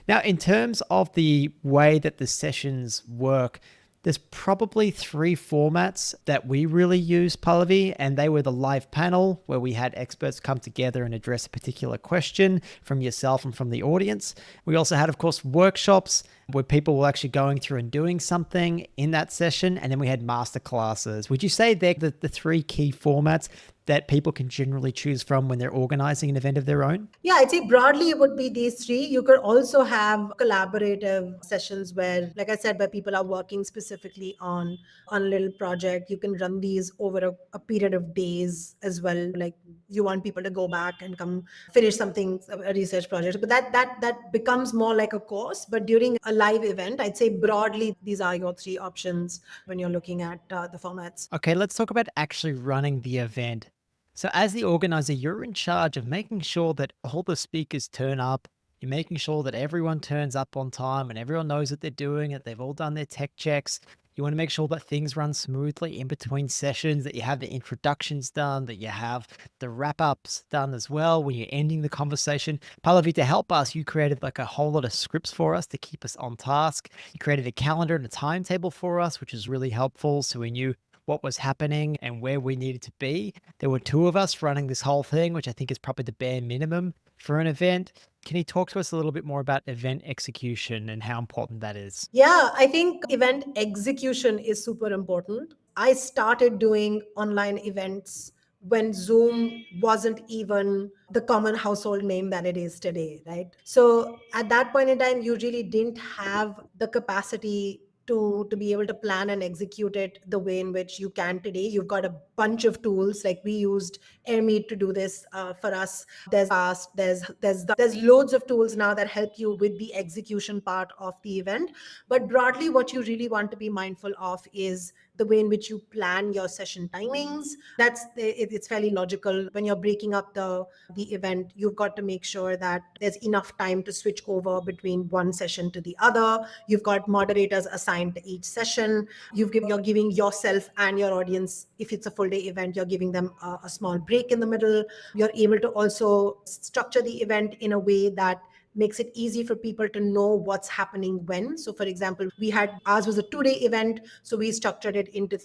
Now, in terms of the way that the sessions work, there's probably 3 formats that we really use, Pallavi, and they were the live panel, where we had experts come together and address a particular question from yourself and from the audience. We also had, of course, workshops, where people were actually going through and doing something in that session. And then we had master classes. Would you say they're the three key formats that people can generally choose from when they're organizing an event of their own? Yeah, I'd say broadly it would be these three. You could also have collaborative sessions where, like I said, where people are working specifically on a little project. You can run these over a period of days as well. Like you want people to go back and come finish something, a research project. But that becomes more like a course. But during a live event, I'd say broadly these are your three options when you're looking at the formats. Okay, let's talk about actually running the event. So, as the organizer, you're in charge of making sure that all the speakers turn up. You're making sure that everyone turns up on time and everyone knows what they're doing, that they've all done their tech checks. You want to make sure that things run smoothly in between sessions, that you have the introductions done, that you have the wrap ups done as well when you're ending the conversation. Pallavi, to help us, you created like a whole lot of scripts for us to keep us on task. You created a calendar and a timetable for us, which is really helpful. So we knew what was happening and where we needed to be. There were two of us running this whole thing, which I think is probably the bare minimum for an event. Can you talk to us a little bit more about event execution and how important that is? Yeah, I think event execution is super important. I started doing online events when Zoom wasn't even the common household name that it is today, right? So at that point in time, you really didn't have the capacity to be able to plan and execute it the way in which you can today. You've got a bunch of tools, like we used Airmeet to do this for us. There's Fast, there's loads of tools now that help you with the execution part of the event. But broadly, what you really want to be mindful of is the way in which you plan your session timings. It's fairly logical. When you're breaking up the event, you've got to make sure that there's enough time to switch over between one session to the other. You've got moderators assigned to each session. You're giving yourself and your audience, if it's a full day event, you're giving them a small break in the middle. You're able to also structure the event in a way that makes it easy for people to know what's happening when. So for example, we had, ours was a 2-day event, so we structured it into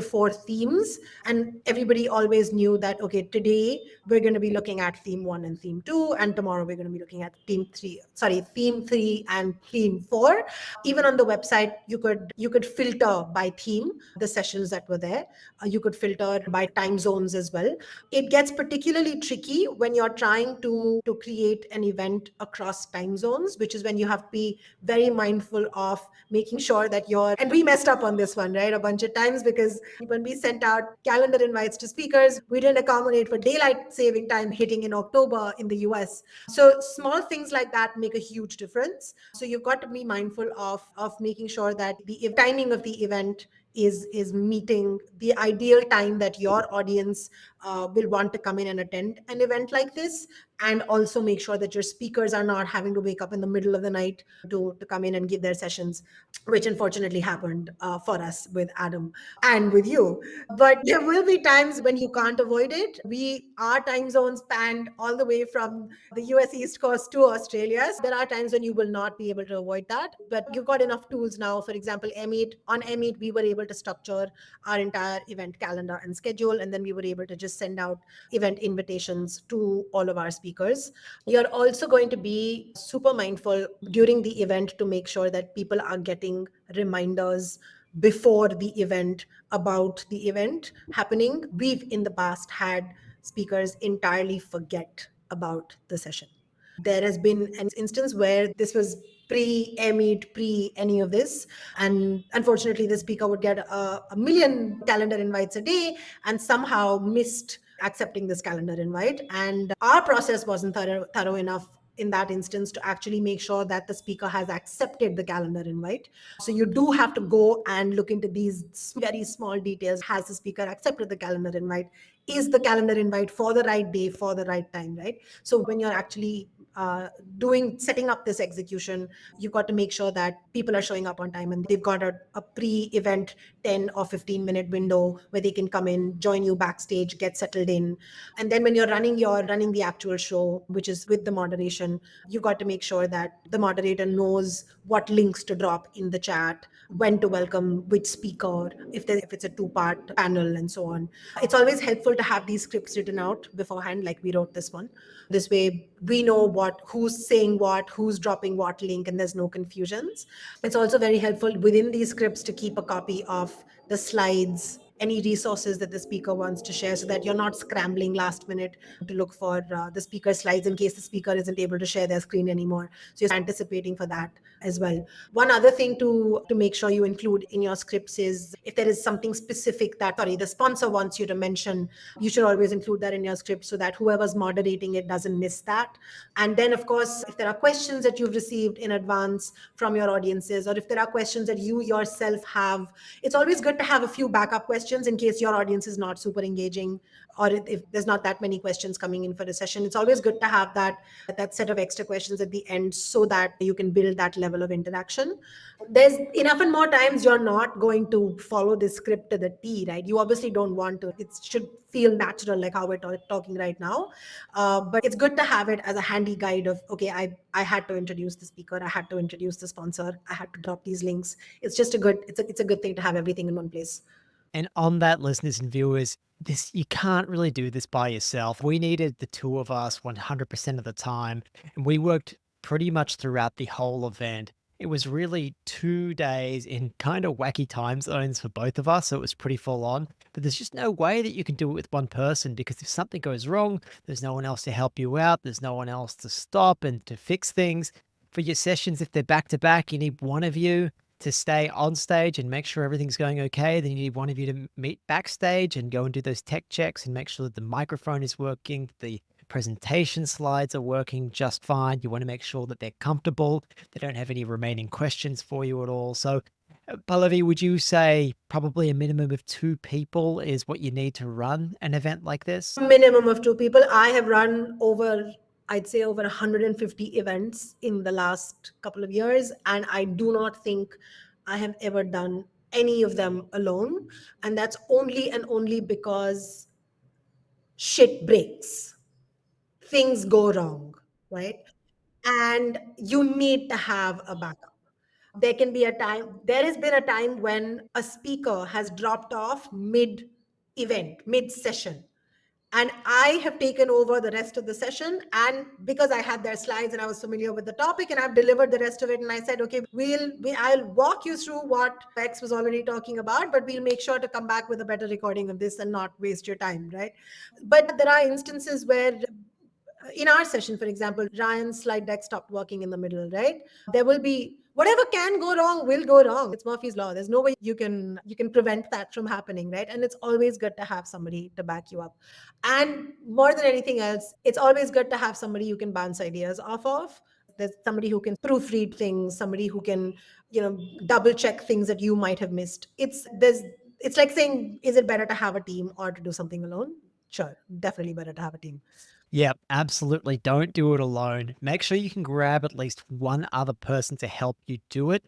4 themes, and everybody always knew that, okay, today we're going to be looking at theme 1 and theme 2, and tomorrow we're going to be looking at theme 3 and theme 4. Even on the website, you could filter by theme the sessions that were there. You could filter by time zones as well. It gets particularly tricky when you're trying to create an event across time zones, which is when you have to be very mindful of making sure that and we messed up on this one, right, a bunch of times, because when we sent out calendar invites to speakers, we didn't accommodate for daylight saving time hitting in October in the US. So small things like that make a huge difference. So you've got to be mindful of making sure that the timing of the event is meeting the ideal time that your audience will want to come in and attend an event like this, and also make sure that your speakers are not having to wake up in the middle of the night to come in and give their sessions, which unfortunately happened for us with Adam and with you. But there will be times when you can't avoid it. Our time zones spanned all the way from the US East Coast to Australia. So there are times when you will not be able to avoid that. But you've got enough tools now. For example, Airmeet, we were able to structure our entire event calendar and schedule, and then we were able to just send out event invitations to all of our speakers. You're also going to be super mindful during the event to make sure that people are getting reminders before the event about the event happening. We've in the past had speakers entirely forget about the session. There has been an instance where this was pre-Airmeet, pre any of this. And unfortunately, the speaker would get a million calendar invites a day and somehow missed accepting this calendar invite. And our process wasn't thorough enough in that instance to actually make sure that the speaker has accepted the calendar invite. So you do have to go and look into these very small details. Has the speaker accepted the calendar invite? Is the calendar invite for the right day, for the right time, right? So when you're actually setting up this execution, you've got to make sure that people are showing up on time and they've got a pre-event 10 or 15-minute window where they can come in, join you backstage, get settled in. And then when you're running the actual show, which is with the moderation, you've got to make sure that the moderator knows what links to drop in the chat, when to welcome which speaker, if it's a 2-part panel, and so on. It's always helpful to have these scripts written out beforehand, like we wrote this one. This way we know who's saying what, who's dropping what link, and there's no confusions. It's also very helpful within these scripts to keep a copy of the slides, any resources that the speaker wants to share, so that you're not scrambling last minute to look for the speaker slides in case the speaker isn't able to share their screen anymore. So you're anticipating for that as well. One other thing to make sure you include in your scripts is if there is something specific that, sorry, the sponsor wants you to mention, you should always include that in your script so that whoever's moderating it doesn't miss that. And then, of course, if there are questions that you've received in advance from your audiences, or if there are questions that you yourself have, it's always good to have a few backup questions in case your audience is not super engaging, or if there's not that many questions coming in for a session. It's always good to have that set of extra questions at the end so that you can build that level of interaction. There's enough and more times you're not going to follow this script to the T, right? You obviously don't want to. It should feel natural, like how we're talking right now. But it's good to have it as a handy guide of, okay, I had to introduce the speaker, I had to introduce the sponsor, I had to drop these links. It's just it's a good thing to have everything in one place. And on that, listeners and viewers, this you can't really do this by yourself. We needed the two of us 100% of the time, and we worked pretty much throughout the whole event. It was really 2 days in kind of wacky time zones for both of us, so it was pretty full on. But there's just no way that you can do it with one person, because if something goes wrong, there's no one else to help you out. There's no one else to stop and to fix things. For your sessions, if they're back to back, you need one of you to stay on stage and make sure everything's going okay. Then you need one of you to meet backstage and go and do those tech checks and make sure that the microphone is working, the presentation slides are working just fine. You want to make sure that they're comfortable. They don't have any remaining questions for you at all. So, Pallavi, would you say probably a minimum of 2 people is what you need to run an event like this? Minimum of 2 people. I have run I'd say over 150 events in the last couple of years, and I do not think I have ever done any of them alone. And that's only and only because shit breaks, things go wrong, right? And you need to have a backup. There has been a time when a speaker has dropped off mid event, mid session, and I have taken over the rest of the session. And because I had their slides and I was familiar with the topic, and I've delivered the rest of it, and I said, okay, I'll walk you through what X was already talking about, but we'll make sure to come back with a better recording of this and not waste your time, right? But there are instances where in our session, for example, Ryan's slide deck stopped working in the middle, right? There will be whatever can go wrong will go wrong. It's Murphy's law. There's no way you can prevent that from happening, right? And it's always good to have somebody to back you up. And more than anything else, it's always good to have somebody you can bounce ideas off of. There's somebody who can proofread things, somebody who can, double check things that you might have missed. It's like saying, is it better to have a team or to do something alone? Sure, definitely better to have a team. Yeah, absolutely. Don't do it alone. Make sure you can grab at least one other person to help you do it.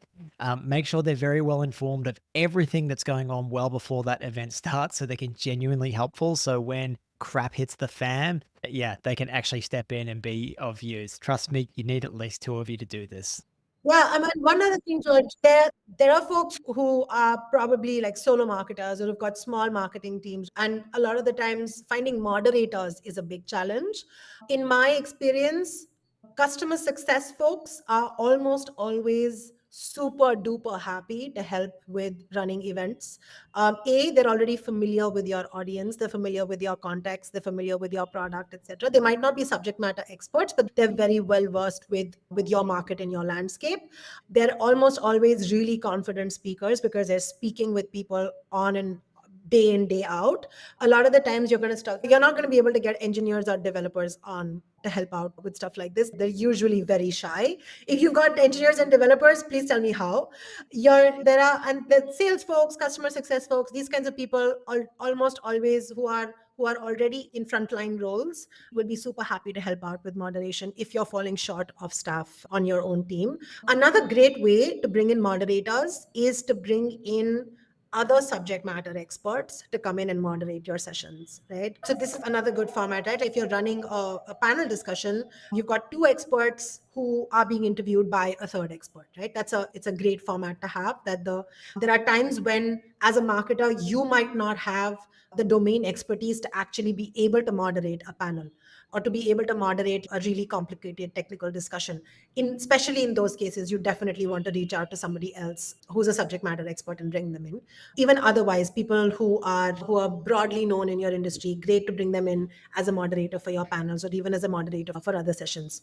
Make sure they're very well informed of everything that's going on well before that event starts so they can genuinely helpful. So when crap hits the fan, yeah, they can actually step in and be of use. Trust me, you need at least 2 of you to do this. Yeah, I mean, one other thing, George, there are folks who are probably like solo marketers or have got small marketing teams, and a lot of the times finding moderators is a big challenge. In my experience, customer success folks are almost always super duper happy to help with running events. They're already familiar with your audience, they're familiar with your context, they're familiar with your product, etc. They might not be subject matter experts, but they're very well versed with your market and your landscape. They're almost always really confident speakers because they're speaking with people on and day in day out. A lot of the times you're not going to be able to get engineers or developers on to help out with stuff like this. They're usually very shy. If you've got engineers and developers, please tell me how. And the sales folks, customer success folks, these kinds of people are almost always who are already in frontline roles will be super happy to help out with moderation if you're falling short of staff on your own team. Another great way to bring in moderators is to bring in other subject matter experts to come in and moderate your sessions, right? So this is another good format, right? If you're running a panel discussion, you've got two experts who are being interviewed by a third expert, right? It's a great format to have. There are times when, as a marketer, you might not have the domain expertise to actually be able to moderate a panel. or to be able to moderate a really complicated technical discussion. Especially in those cases, you definitely want to reach out to somebody else who's a subject matter expert and bring them in. Even otherwise, people who are broadly known in your industry, great to bring them in as a moderator for your panels or even as a moderator for other sessions.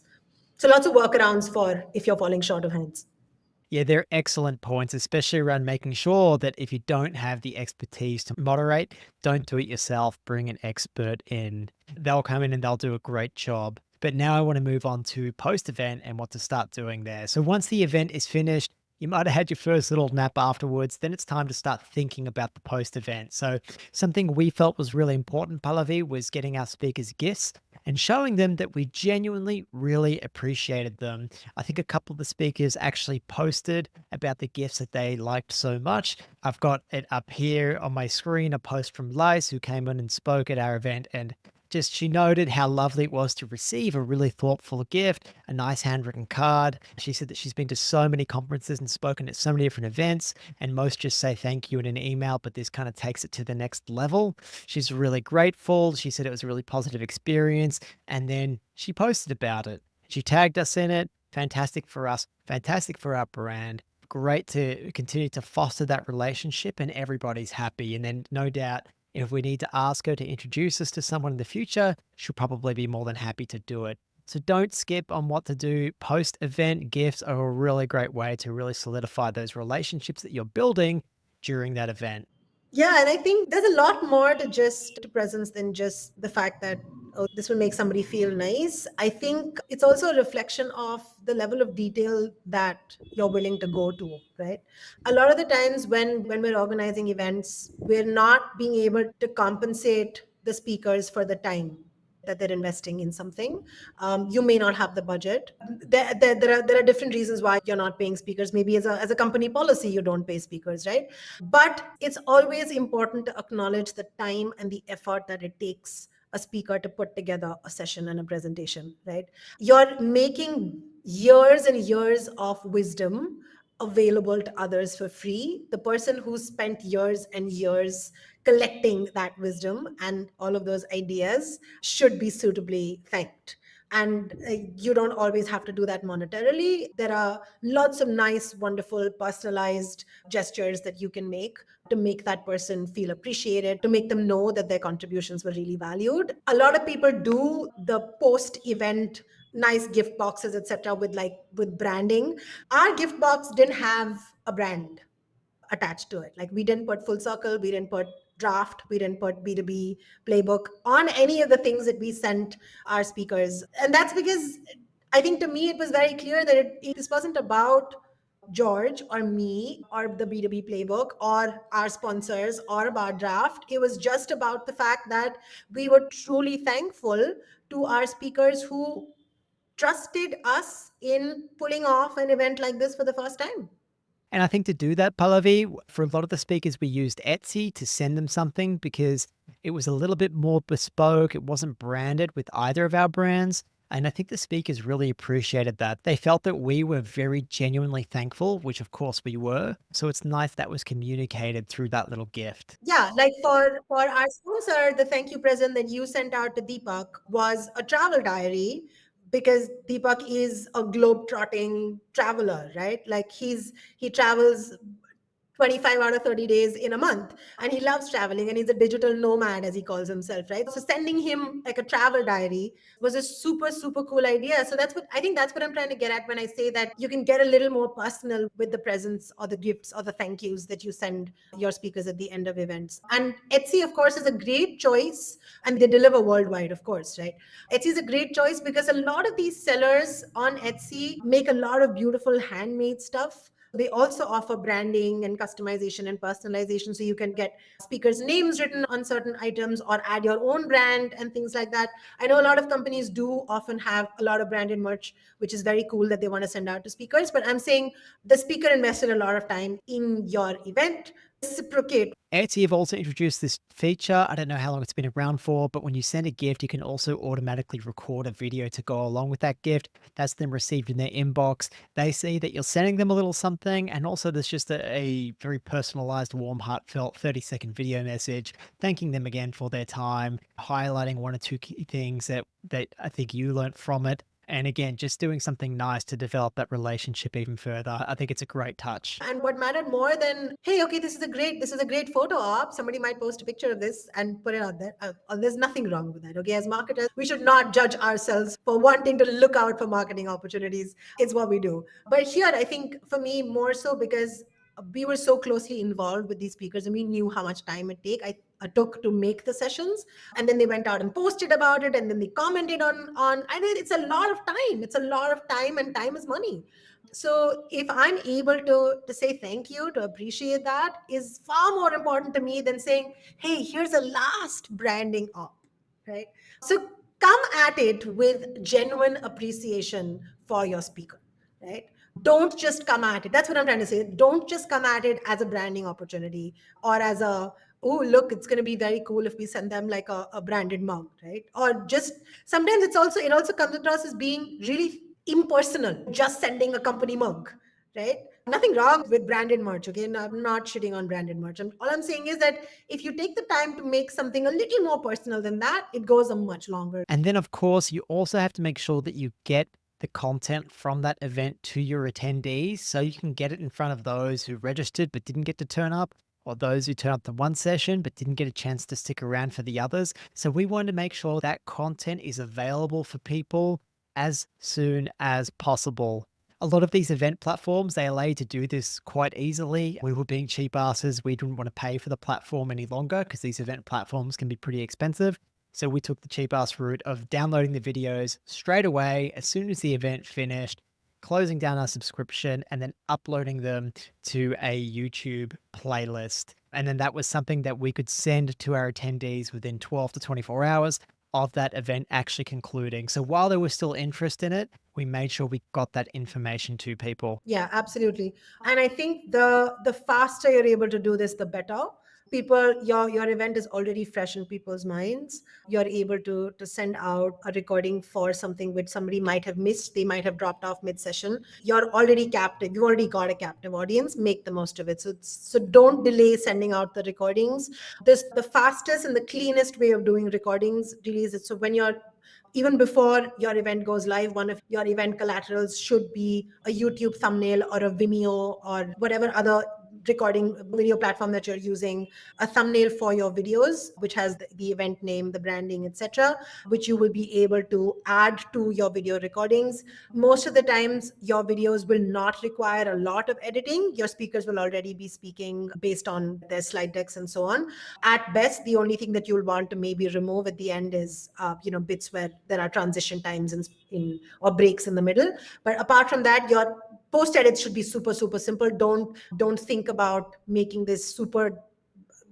So lots of workarounds for if you're falling short of hands. Yeah, they're excellent points, especially around making sure that if you don't have the expertise to moderate, don't do it yourself. Bring an expert in. They'll come in and they'll do a great job. But now I want to move on to post event and what to start doing there. So once the event is finished, you might have had your first little nap afterwards. Then it's time to start thinking about the post event. So, something we felt was really important, Pallavi, was getting our speakers gifts and showing them that we genuinely really appreciated them. I think a couple of the speakers actually posted about the gifts that they liked so much. I've got it up here on my screen, a post from Lice, who came in and spoke at our event, and just she noted how lovely it was to receive a really thoughtful gift, a nice handwritten card. She said that she's been to so many conferences and spoken at so many different events, and most just say thank you in an email, but this kind of takes it to the next level. She's really grateful. She said it was a really positive experience, and then she posted about it. She tagged us in it. Fantastic for us, fantastic for our brand. Great to continue to foster that relationship, and everybody's happy. And then, no doubt, if we need to ask her to introduce us to someone in the future, she'll probably be more than happy to do it. So don't skip on what to do. Post event gifts are a really great way to really solidify those relationships that you're building during that event. Yeah, and I think there's a lot more to just to presence than just the fact that, oh, this will make somebody feel nice. I think it's also a reflection of the level of detail that you're willing to go to, right? A lot of the times when we're organizing events, we're not being able to compensate the speakers for the time that they're investing in something. You may not have the budget. There are different reasons why you're not paying speakers. Maybe as a company policy, you don't pay speakers, right? But it's always important to acknowledge the time and the effort that it takes a speaker to put together a session and a presentation, right? You're making years and years of wisdom available to others for free. The person who spent years and years collecting that wisdom and all of those ideas should be suitably thanked. And you don't always have to do that monetarily. There are lots of nice, wonderful, personalized gestures that you can make to make that person feel appreciated, to make them know that their contributions were really valued. A lot of people do the post event nice gift boxes, etc., with branding. Our gift box didn't have a brand attached to it. Like, we didn't put Full Circle, we didn't put Draft, we didn't put B2B Playbook on any of the things that we sent our speakers. And that's because I think to me it was very clear that this wasn't about George or me or the B2B Playbook or our sponsors or about Draft. It was just about the fact that we were truly thankful to our speakers who trusted us in pulling off an event like this for the first time. And I think to do that, Pallavi, for a lot of the speakers, we used Etsy to send them something because it was a little bit more bespoke. It wasn't branded with either of our brands. And I think the speakers really appreciated that. They felt that we were very genuinely thankful, which of course we were. So it's nice that was communicated through that little gift. Yeah, like for our sponsor, the thank you present that you sent out to Deepak was a travel diary, because Deepak is a globe-trotting traveler, right? Like, he travels 25 out of 30 days in a month, and he loves traveling, and he's a digital nomad, as he calls himself, right? So sending him like a travel diary was a super super cool idea. So that's what I'm trying to get at when I say that you can get a little more personal with the presents or the gifts or the thank yous that you send your speakers at the end of events. And Etsy, of course, is a great choice, and they deliver worldwide, of course, right? Etsy is a great choice because a lot of these sellers on Etsy make a lot of beautiful handmade stuff. They also offer branding and customization and personalization. So you can get speakers' names written on certain items or add your own brand and things like that. I know a lot of companies do often have a lot of branded merch, which is very cool that they want to send out to speakers. But I'm saying the speaker invested a lot of time in your event. reciprocate. Etsy have also introduced this feature. I don't know how long it's been around for, but when you send a gift, you can also automatically record a video to go along with that gift. That's then received in their inbox. They see that you're sending them a little something. And also there's just a very personalized, warm, heartfelt 30-second video message, thanking them again for their time, highlighting one or two key things that I think you learned from it. And again, just doing something nice to develop that relationship even further. I think it's a great touch. And what mattered more than, hey, okay, this is a great photo op. Somebody might post a picture of this and put it out there. There's nothing wrong with that. Okay, as marketers, we should not judge ourselves for wanting to look out for marketing opportunities. It's what we do. But here, I think for me, more so because we were so closely involved with these speakers and we knew how much time it took to make the sessions, and then they went out and posted about it, and then they commented on I mean, it's a lot of time. It's a lot of time, and time is money. So if I'm able to say thank you, to appreciate that, is far more important to me than saying, hey, here's a last branding op, right? So come at it with genuine appreciation for your speaker, right? Don't just come at it. That's what I'm trying to say. Don't just come at it as a branding opportunity or as a, oh, look, it's going to be very cool if we send them like a branded mug, right? Or just sometimes it also comes across as being really impersonal, just sending a company mug, right? Nothing wrong with branded merch, okay? And I'm not shitting on branded merch. All I'm saying is that if you take the time to make something a little more personal than that, it goes a much longer. And then, of course, you also have to make sure that you get the content from that event to your attendees so you can get it in front of those who registered but didn't get to turn up, or those who turned up to one session but didn't get a chance to stick around for the others. So we want to make sure that content is available for people as soon as possible. A lot of these event platforms, they allow you to do this quite easily. We were being cheap asses. We didn't want to pay for the platform any longer because these event platforms can be pretty expensive. So we took the cheap ass route of downloading the videos straight away as soon as the event finished, closing down our subscription, and then uploading them to a YouTube playlist. And then that was something that we could send to our attendees within 12 to 24 hours of that event actually concluding. So while there was still interest in it, we made sure we got that information to people. Yeah, absolutely. And I think the faster you're able to do this, the better. People, your event is already fresh in people's minds. You're able to send out a recording for something which somebody might have missed. They might have dropped off mid-session. You're already captive. You've already got a captive audience. Make the most of it. So don't delay sending out the recordings. The fastest and the cleanest way of doing recordings really is it. So when you're even before your event goes live, one of your event collaterals should be a YouTube thumbnail or a Vimeo or whatever other recording video platform that you're using, a thumbnail for your videos which has the event name, the branding, etc., which you will be able to add to your video recordings. Most of the times your videos will not require a lot of editing. Your speakers will already be speaking based on their slide decks and so on. At best, the only thing that you'll want to maybe remove at the end is bits where there are transition times in or breaks in the middle. But apart from that, your post edits should be super simple. Don't think about making this super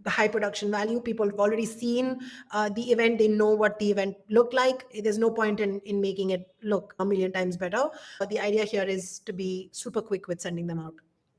high production value. People have already seen the event. They know what the event looked like. There's no point in making it look a million times better. But the idea here is to be super quick with sending them out.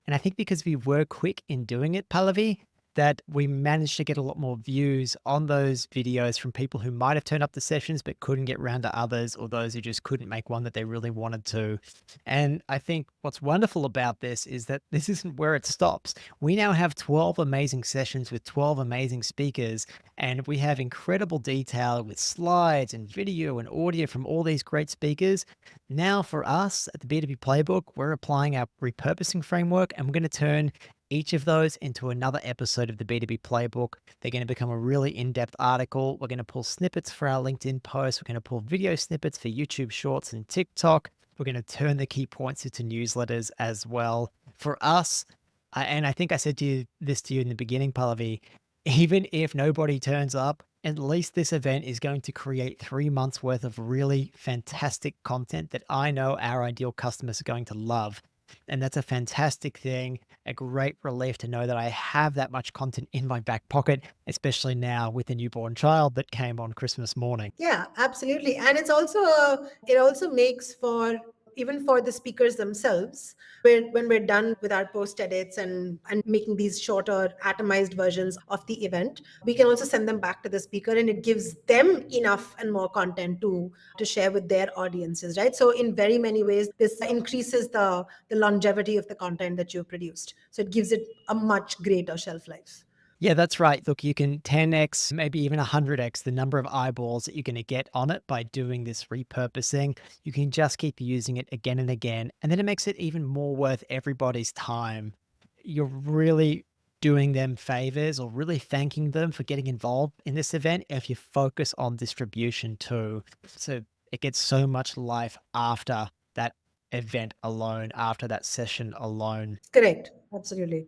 And I think because we were quick in doing it, Pallavi, that we managed to get a lot more views on those videos from people who might have turned up to sessions but couldn't get round to others, or those who just couldn't make one that they really wanted to. And I think what's wonderful about this is that this isn't where it stops. We now have 12 amazing sessions with 12 amazing speakers, and we have incredible detail with slides and video and audio from all these great speakers. Now for us at the B2B Playbook, we're applying our repurposing framework, and we're going to turn each of those into another episode of the B2B Playbook. They're going to become a really in-depth article. We're going to pull snippets for our LinkedIn posts. We're going to pull video snippets for YouTube Shorts and TikTok. We're going to turn the key points into newsletters as well. For us, and I think I said this to you in the beginning, Pallavi, even if nobody turns up, at least this event is going to create 3 months worth of really fantastic content that I know our ideal customers are going to love. And that's a fantastic thing, a great relief to know that I have that much content in my back pocket, especially now with a newborn child that came on Christmas morning. Yeah, absolutely. And it also makes for even for the speakers themselves, when we're done with our post edits and making these shorter atomized versions of the event, we can also send them back to the speaker, and it gives them enough and more content to share with their audiences, right? So in very many ways, this increases the longevity of the content that you've produced. So it gives it a much greater shelf life. Yeah, that's right. Look, you can 10x, maybe even 100x the number of eyeballs that you're going to get on it by doing this repurposing. You can just keep using it again and again. And then it makes it even more worth everybody's time. You're really doing them favors or really thanking them for getting involved in this event if you focus on distribution too. So it gets so much life after that event alone, after that session alone. Correct. Absolutely.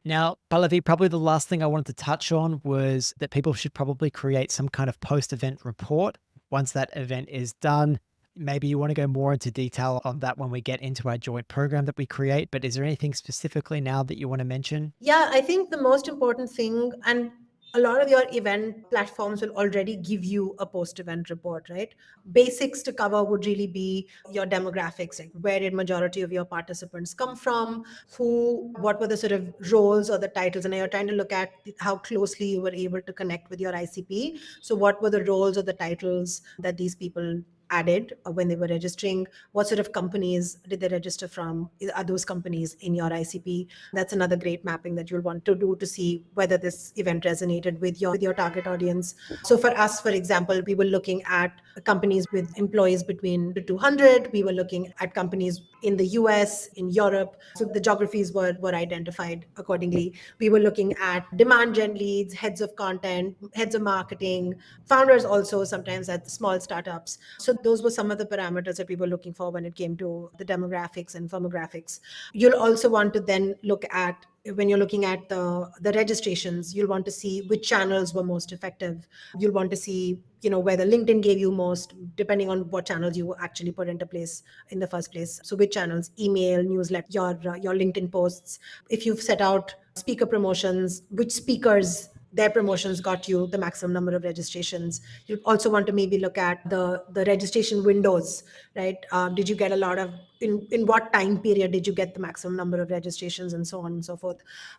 Now, Pallavi, probably the last thing I wanted to touch on was that people should probably create some kind of post-event report once that event is done. Maybe you want to go more into detail on that when we get into our joint program that we create, but is there anything specifically now that you want to mention? Yeah, I think the most important thing, and a lot of your event platforms will already give you a post event report, right? Basics to cover would really be your demographics, like where did majority of your participants come from, what were the sort of roles or the titles, and you're trying to look at how closely you were able to connect with your ICP. So what were the roles or the titles that these people added when they were registering? What sort of companies did they register from? Are those companies in your ICP? That's another great mapping that you'll want to do to see whether this event resonated with your target audience. So for us, for example, we were looking at companies with employees between 200. We were looking at companies in the US, in Europe. So the geographies were identified accordingly. We were looking at demand gen leads, heads of content, heads of marketing, founders also sometimes at small startups. So those were some of the parameters that we were looking for when it came to the demographics and firmographics. You'll also want to then look at, when you're looking at the registrations, you'll want to see which channels were most effective. You'll want to see, whether LinkedIn gave you most, depending on what channels you actually put into place in the first place. So which channels: email, newsletter, your LinkedIn posts. If you've set out speaker promotions, which speakers, their promotions got you the maximum number of registrations. You also want to maybe look at the registration windows, right? Did you get a lot of, in what time period did you get the maximum number of registrations, and so on and so forth.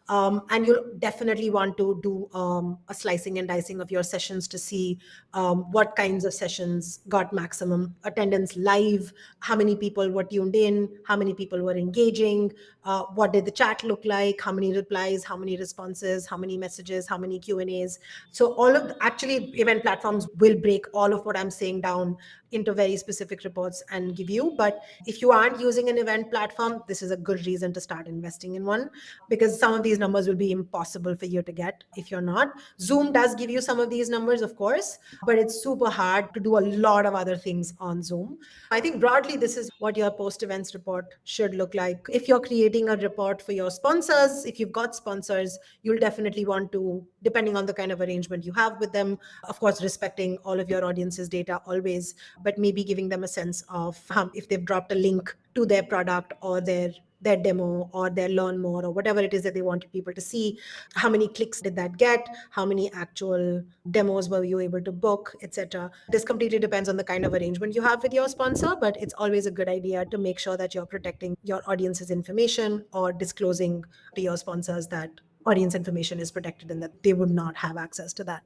And you'll definitely want to do a slicing and dicing of your sessions to see what kinds of sessions got maximum attendance live, how many people were tuned in, how many people were engaging, what did the chat look like, how many replies, how many responses, how many messages, how many Q&As. So all of actually event platforms will break all of what I'm saying down into very specific reports and give you. But if you aren't using an event platform, this is a good reason to start investing in one, because some of these numbers will be impossible for you to get if you're not. Zoom does give you some of these numbers, of course, but it's super hard to do a lot of other things on Zoom. I think broadly, this is what your post events report should look like. If you're creating a report for your sponsors, if you've got sponsors, you'll definitely want to, depending on the kind of arrangement you have with them, of course, respecting all of your audience's data always, but maybe giving them a sense of if they've dropped a link to their product or their demo or their learn more or whatever it is that they wanted people to see, how many clicks did that get, how many actual demos were you able to book, etc. This completely depends on the kind of arrangement you have with your sponsor, but it's always a good idea to make sure that you're protecting your audience's information or disclosing to your sponsors that audience information is protected and that they would not have access to that.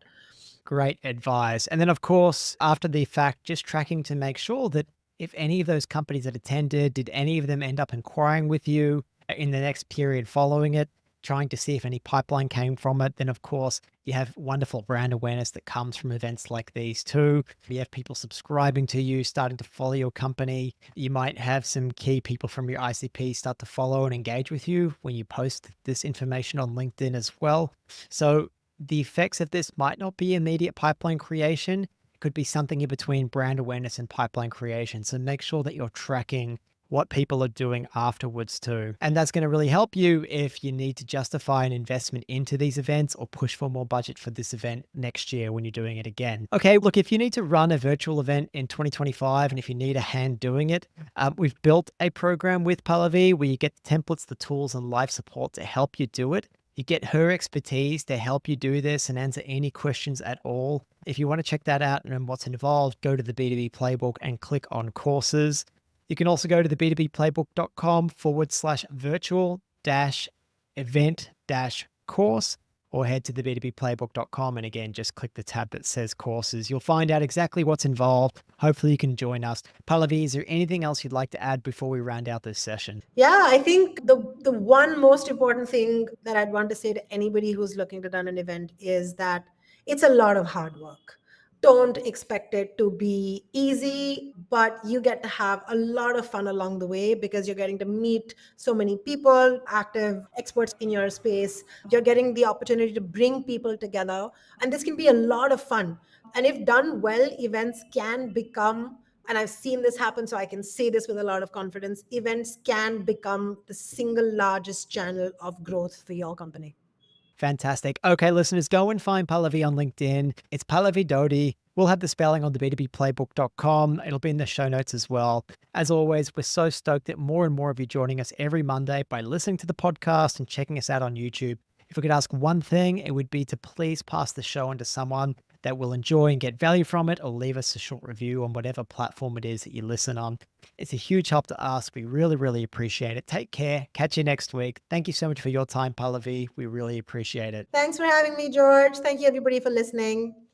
Great advice. And then, of course, after the fact, just tracking to make sure that if any of those companies that attended, did any of them end up inquiring with you in the next period following it, trying to see if any pipeline came from it. Then, of course, you have wonderful brand awareness that comes from events like these too. You have people subscribing to you, starting to follow your company. You might have some key people from your ICP start to follow and engage with you when you post this information on LinkedIn as well. So the effects of this might not be immediate pipeline creation. It could be something in between brand awareness and pipeline creation. So make sure that you're tracking what people are doing afterwards too. And that's going to really help you if you need to justify an investment into these events or push for more budget for this event next year when you're doing it again. Okay, look, if you need to run a virtual event in 2025 and if you need a hand doing it, we've built a program with Pallavi where you get the templates, the tools, and live support to help you do it. You get her expertise to help you do this and answer any questions at all. If you want to check that out and what's involved, go to the B2B Playbook and click on courses. You can also go to the b2bplaybook.com/virtual-event-course or head to the b2bplaybook.com and again, just click the tab that says courses. You'll find out exactly what's involved. Hopefully you can join us. Pallavi, is there anything else you'd like to add before we round out this session? Yeah, I think the one most important thing that I'd want to say to anybody who's looking to run an event is that it's a lot of hard work. Don't expect it to be easy, but you get to have a lot of fun along the way because you're getting to meet so many people, active experts in your space. You're getting the opportunity to bring people together, and this can be a lot of fun. And if done well, events can become, and I've seen this happen, so I can say this with a lot of confidence, events can become the single largest channel of growth for your company. Fantastic. Okay, listeners, go and find Pallavi on LinkedIn. It's Pallavi Dodi. We'll have the spelling on the b2bplaybook.com. It'll be in the show notes as well. As always, we're so stoked that more and more of you joining us every Monday by listening to the podcast and checking us out on YouTube. If we could ask one thing, it would be to please pass the show on to someone that will enjoy and get value from it, or leave us a short review on whatever platform it is that you listen on. It's a huge help to us. We really, really appreciate it. Take care. Catch you next week. Thank you so much for your time, Pallavi. We really appreciate it. Thanks for having me, George. Thank you, everybody, for listening.